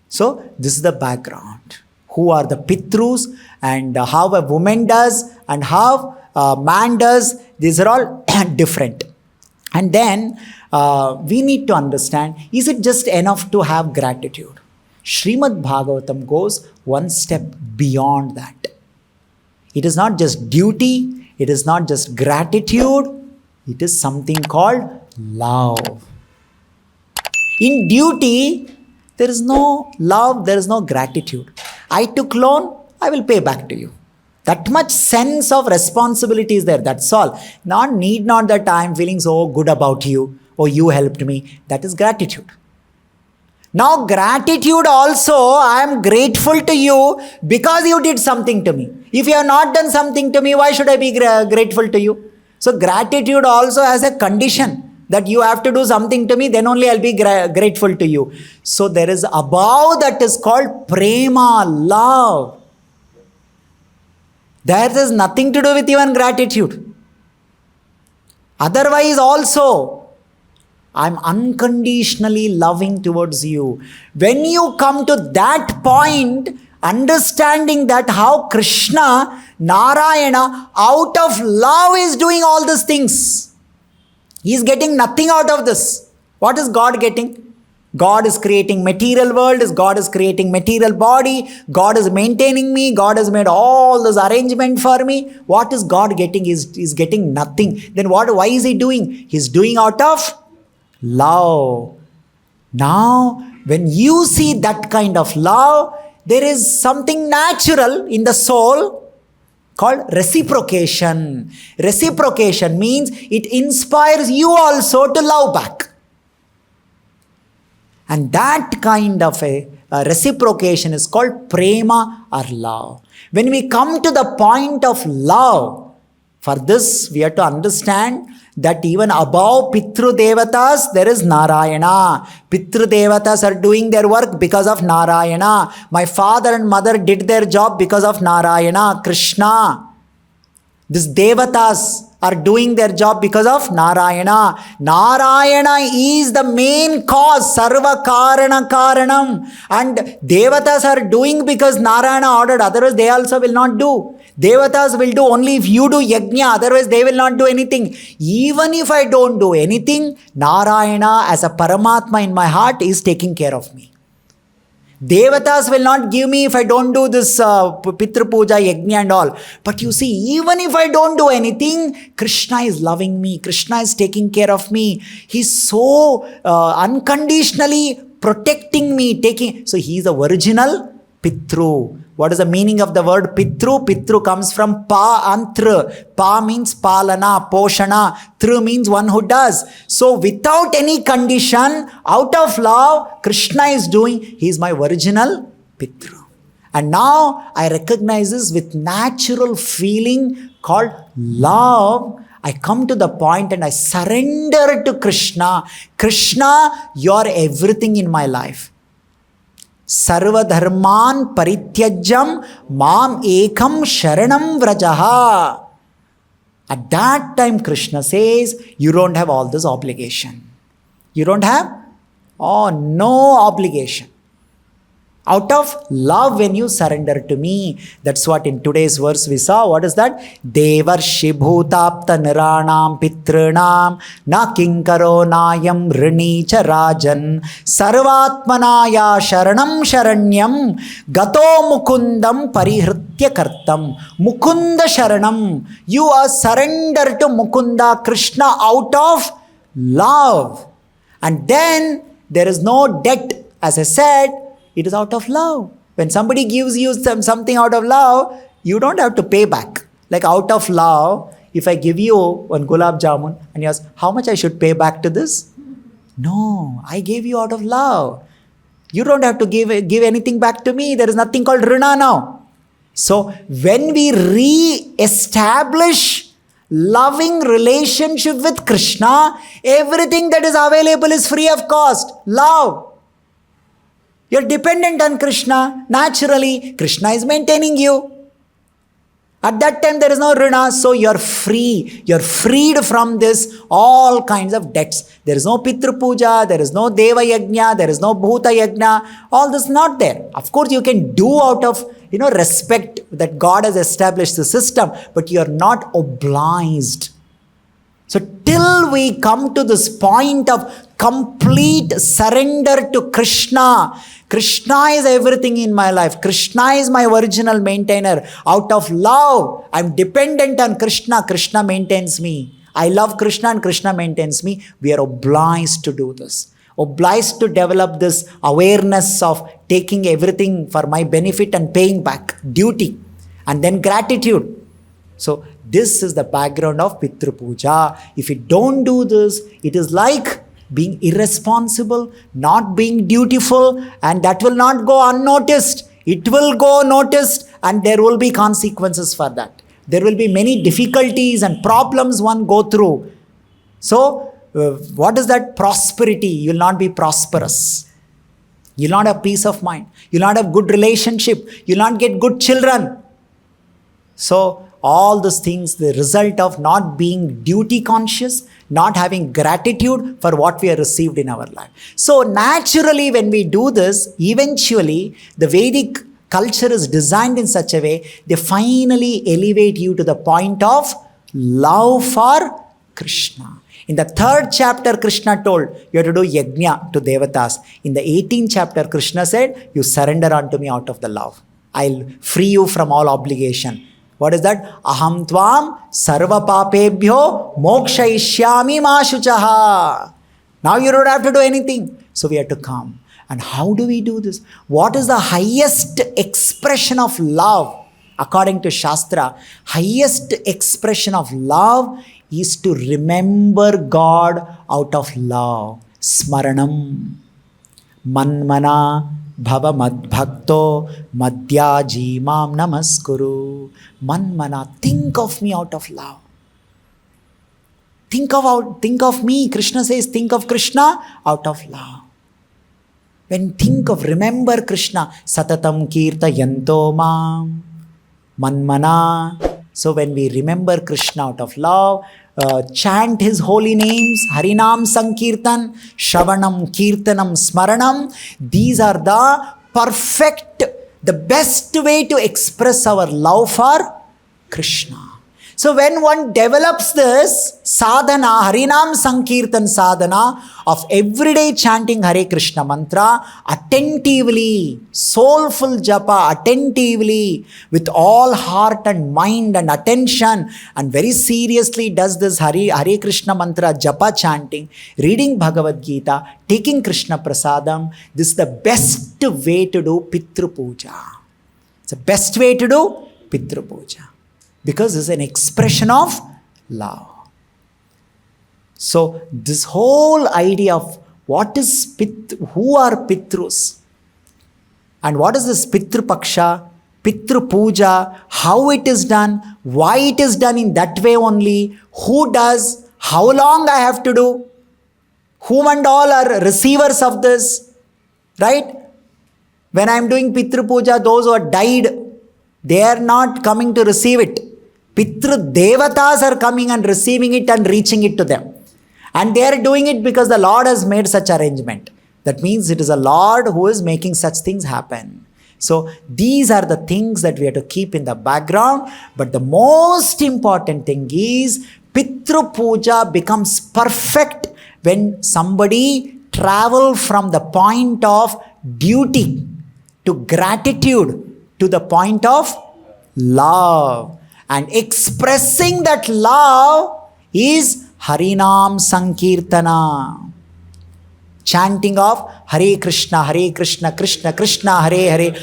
Speaker 1: So this is the background. Who are the Pitrus and how a woman does and how a man does. These are all different. And then we need to understand, is it just enough to have gratitude? Srimad Bhagavatam goes one step beyond that. It is not just duty, it is not just gratitude, it is something called love. In duty, there is no love, there is no gratitude. I took loan, I will pay back to you. That much sense of responsibility is there, that's all. Need not that I am feeling so good about you, or you helped me. That is gratitude. Now gratitude also, I am grateful to you because you did something to me. If you have not done something to me, why should I be grateful to you? So gratitude also has a condition that you have to do something to me, then only I'll be grateful to you. So there is above that is called prema, love. That has nothing to do with even gratitude. Otherwise also, I'm unconditionally loving towards you. When you come to that point, understanding that how Krishna, Narayana, out of love is doing all these things. He is getting nothing out of this. What is God getting? God is creating material world, God is creating material body, God is maintaining me, God has made all this arrangement for me. What is God getting? He's getting nothing. Then why is he doing? He's doing out of love. Now, when you see that kind of love, there is something natural in the soul called reciprocation. Reciprocation means it inspires you also to love back. And that kind of a reciprocation is called prema or love. When we come to the point of love, for this we have to understand that even above Pitru Devatas, there is Narayana. Pitru Devatas are doing their work because of Narayana. My father and mother did their job because of Narayana, Krishna. These Devatas are doing their job because of Narayana. Narayana is the main cause, Sarva Karana Karanam. And Devatas are doing because Narayana ordered, otherwise they also will not do. Devatas will do only if you do yajna, otherwise they will not do anything. Even if I don't do anything, Narayana as a Paramatma in my heart is taking care of me. Devatas will not give me if I don't do this Pitru Puja, Yajna and all. But you see, even if I don't do anything, Krishna is loving me. Krishna is taking care of me. He's so unconditionally protecting me. So he is the original Pitru. What is the meaning of the word Pitru? Pitru comes from Pa and Tru. Pa means Palana, Poshana. Tru means one who does. So without any condition, out of love, Krishna is doing. He is my original Pitru. And now I recognize this with natural feeling called love. I come to the point and I surrender to Krishna. Krishna, you are everything in my life. Sarva dharman parityajam mam ekam sharanam vrajaha. At that time Krishna says, you don't have all this obligation. You don't have? No obligation. Out of love when you surrender to me. That's what in today's verse we saw. What is that? Devarshi bhutapta niranam pitrunam na kinkaro nayam rini cha rajan sarvatmanaya sharanam sharanyam gato mukundam parihritya kartam. Mukunda sharanam. You are surrender to Mukunda, Krishna, out of love. And then there is no debt. As I said, it is out of love. When somebody gives you something out of love, you don't have to pay back. Like out of love, if I give you one gulab jamun and you ask, how much I should pay back to this? No, I gave you out of love. You don't have to give anything back to me. There is nothing called rina now. So when we re-establish loving relationship with Krishna, everything that is available is free of cost. Love. You're dependent on Krishna. Naturally, Krishna is maintaining you. At that time, there is no rina, so you're free. You're freed from this, all kinds of debts. There is no Pitru Puja, there is no Deva Yajna, there is no Bhuta Yajna. All this not there. Of course, you can do out of respect that God has established the system, but you're not obliged. So till we come to this point of complete surrender to Krishna, Krishna is everything in my life. Krishna is my original maintainer. Out of love, I'm dependent on Krishna. Krishna maintains me. I love Krishna and Krishna maintains me. We are obliged to do this. Obliged to develop this awareness of taking everything for my benefit and paying back. Duty. And then gratitude. So this is the background of Pitru Puja. If you don't do this, it is like being irresponsible, not being dutiful, and that will not go unnoticed. It will go noticed and there will be consequences for that. There will be many difficulties and problems one go through. So, what is that? Prosperity. You will not be prosperous. You will not have peace of mind. You will not have good relationship. You will not get good children. So, all these things, the result of not being duty conscious, not having gratitude for what we have received in our life. So naturally, when we do this, eventually the Vedic culture is designed in such a way, they finally elevate you to the point of love for Krishna. In the 3rd chapter, Krishna told you have to do yajna to Devatas. In the 18th chapter, Krishna said, you surrender unto me out of the love. I'll free you from all obligation. What is that? Aham tvam sarva papebhyo mokshayishyami ma shuchaha. Now you don't have to do anything. So we have to come. And how do we do this? What is the highest expression of love? According to Shastra, highest expression of love is to remember God out of love. Smaranam. Manmana bhava madbhakto madhyaji mam namaskuru. Manmana, think of me out of love. Think of me. Krishna says, think of Krishna out of love. When think of, remember Krishna, satatam kirtayanto mam manmana. So when we remember Krishna out of love, chant his holy names, Harinam Sankirtan, Shravanam, Kirtanam, Smaranam. These are the perfect, the best way to express our love for Krishna. So when one develops this sadhana, Harinam Sankirtan sadhana of everyday chanting Hare Krishna mantra, attentively, soulful japa, attentively, with all heart and mind and attention, and very seriously does this Hare Krishna mantra japa chanting, reading Bhagavad Gita, taking Krishna prasadam, this is the best way to do Pitru Puja. It's the best way to do Pitru Puja. Because it's an expression of love. So this whole idea of what is who are Pitrus, and what is this Pitru Paksha, Pitru Puja, how it is done, why it is done in that way only, who does, how long I have to do, whom and all are receivers of this, right? When I am doing Pitru Puja, those who are died, they are not coming to receive it. Pitru Devatas are coming and receiving it and reaching it to them. And they are doing it because the Lord has made such arrangement. That means it is a Lord who is making such things happen. So these are the things that we have to keep in the background. But the most important thing is Pitru Puja becomes perfect when somebody travels from the point of duty to gratitude to the point of love. And expressing that love is Harinam Sankirtana. Chanting of Hare Krishna, Krishna Krishna, Hare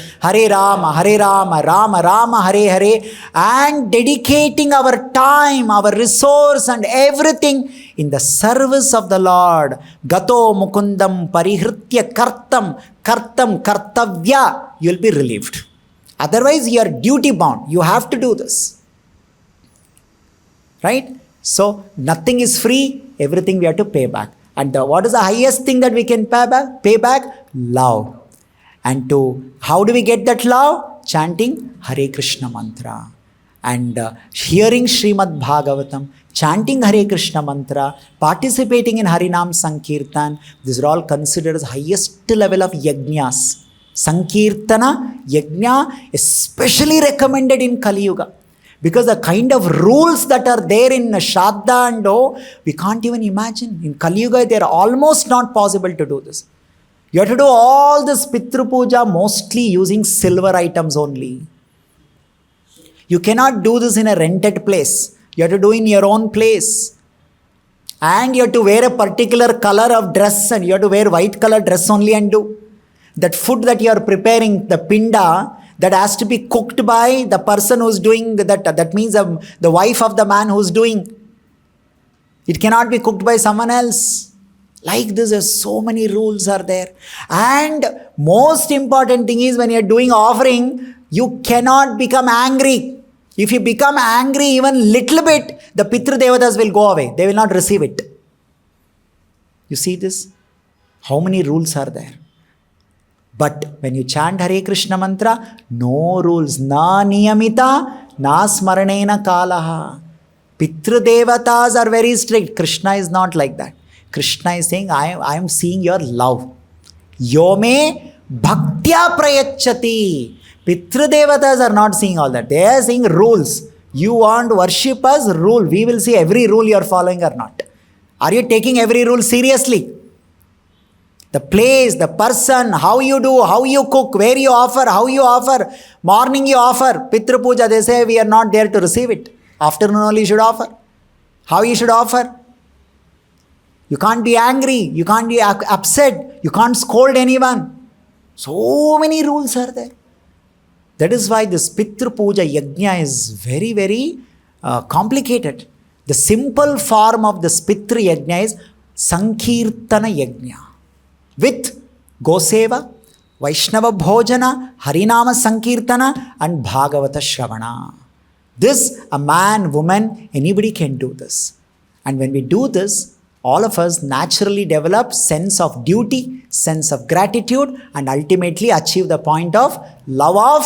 Speaker 1: Rama, Rama Rama, Hare Hare. And dedicating our time, our resource and everything in the service of the Lord. Gato Mukundam Parihritya Kartam Kartavya. You will be relieved. Otherwise you are duty bound. You have to do this. Right? So nothing is free, everything we have to pay back. And what is the highest thing that we can pay back? Pay back? Love. And how do we get that love? Chanting Hare Krishna mantra. And hearing Srimad Bhagavatam, chanting Hare Krishna mantra, participating in Harinam Sankirtan, these are all considered as highest level of yajnas. Sankirtana, yajna, especially recommended in Kali Yuga. Because the kind of rules that are there in Shraddha and we can't even imagine. In Kali Yuga, they are almost not possible to do this. You have to do all this Pitru Puja mostly using silver items only. You cannot do this in a rented place. You have to do in your own place. And you have to wear a particular color of dress, and you have to wear white color dress only and do. That food that you are preparing, the pinda, that has to be cooked by the person who's doing that. That means the wife of the man who's doing. It cannot be cooked by someone else. Like this, there's so many rules are there. And most important thing is when you're doing offering, you cannot become angry. If you become angry even little bit, the Pitru Devatas will go away. They will not receive it. You see this? How many rules are there? But when you chant Hare Krishna mantra, no rules. Na niyamita, na smaranena kalaha. Pitru Devatas are very strict. Krishna is not like that. Krishna is saying, I am seeing your love. Yome bhaktya prayachati. Pitru Devatas are not seeing all that. They are seeing rules. You want worship us, rule. We will see every rule you are following or not. Are you taking every rule seriously? The place, the person, how you do, how you cook, where you offer, how you offer. Morning you offer. Pitru Puja, they say we are not there to receive it. Afternoon only you should offer. How you should offer? You can't be angry. You can't be upset. You can't scold anyone. So many rules are there. That is why this Pitru Puja Yajna is very, very complicated. The simple form of this Pitru Yajna is Sankirtana Yajna. With Goseva, Vaishnava Bhojana, Harinama Sankirtana and Bhagavata Shravana. This, a man, woman, anybody can do this. And when we do this, all of us naturally develop sense of duty, sense of gratitude, and ultimately achieve the point of love of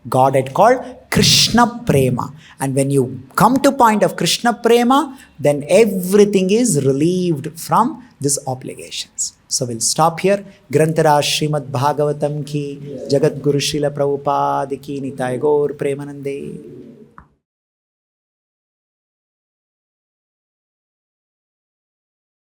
Speaker 1: Godhead called Krishna Prema. And when you come to point of Krishna Prema, then everything is relieved from these obligations. So we'll stop here. Grantara Srimad Bhagavatam ki, Jagat Guru Srila Prabhupada ki, Nitai Gaur Premanande.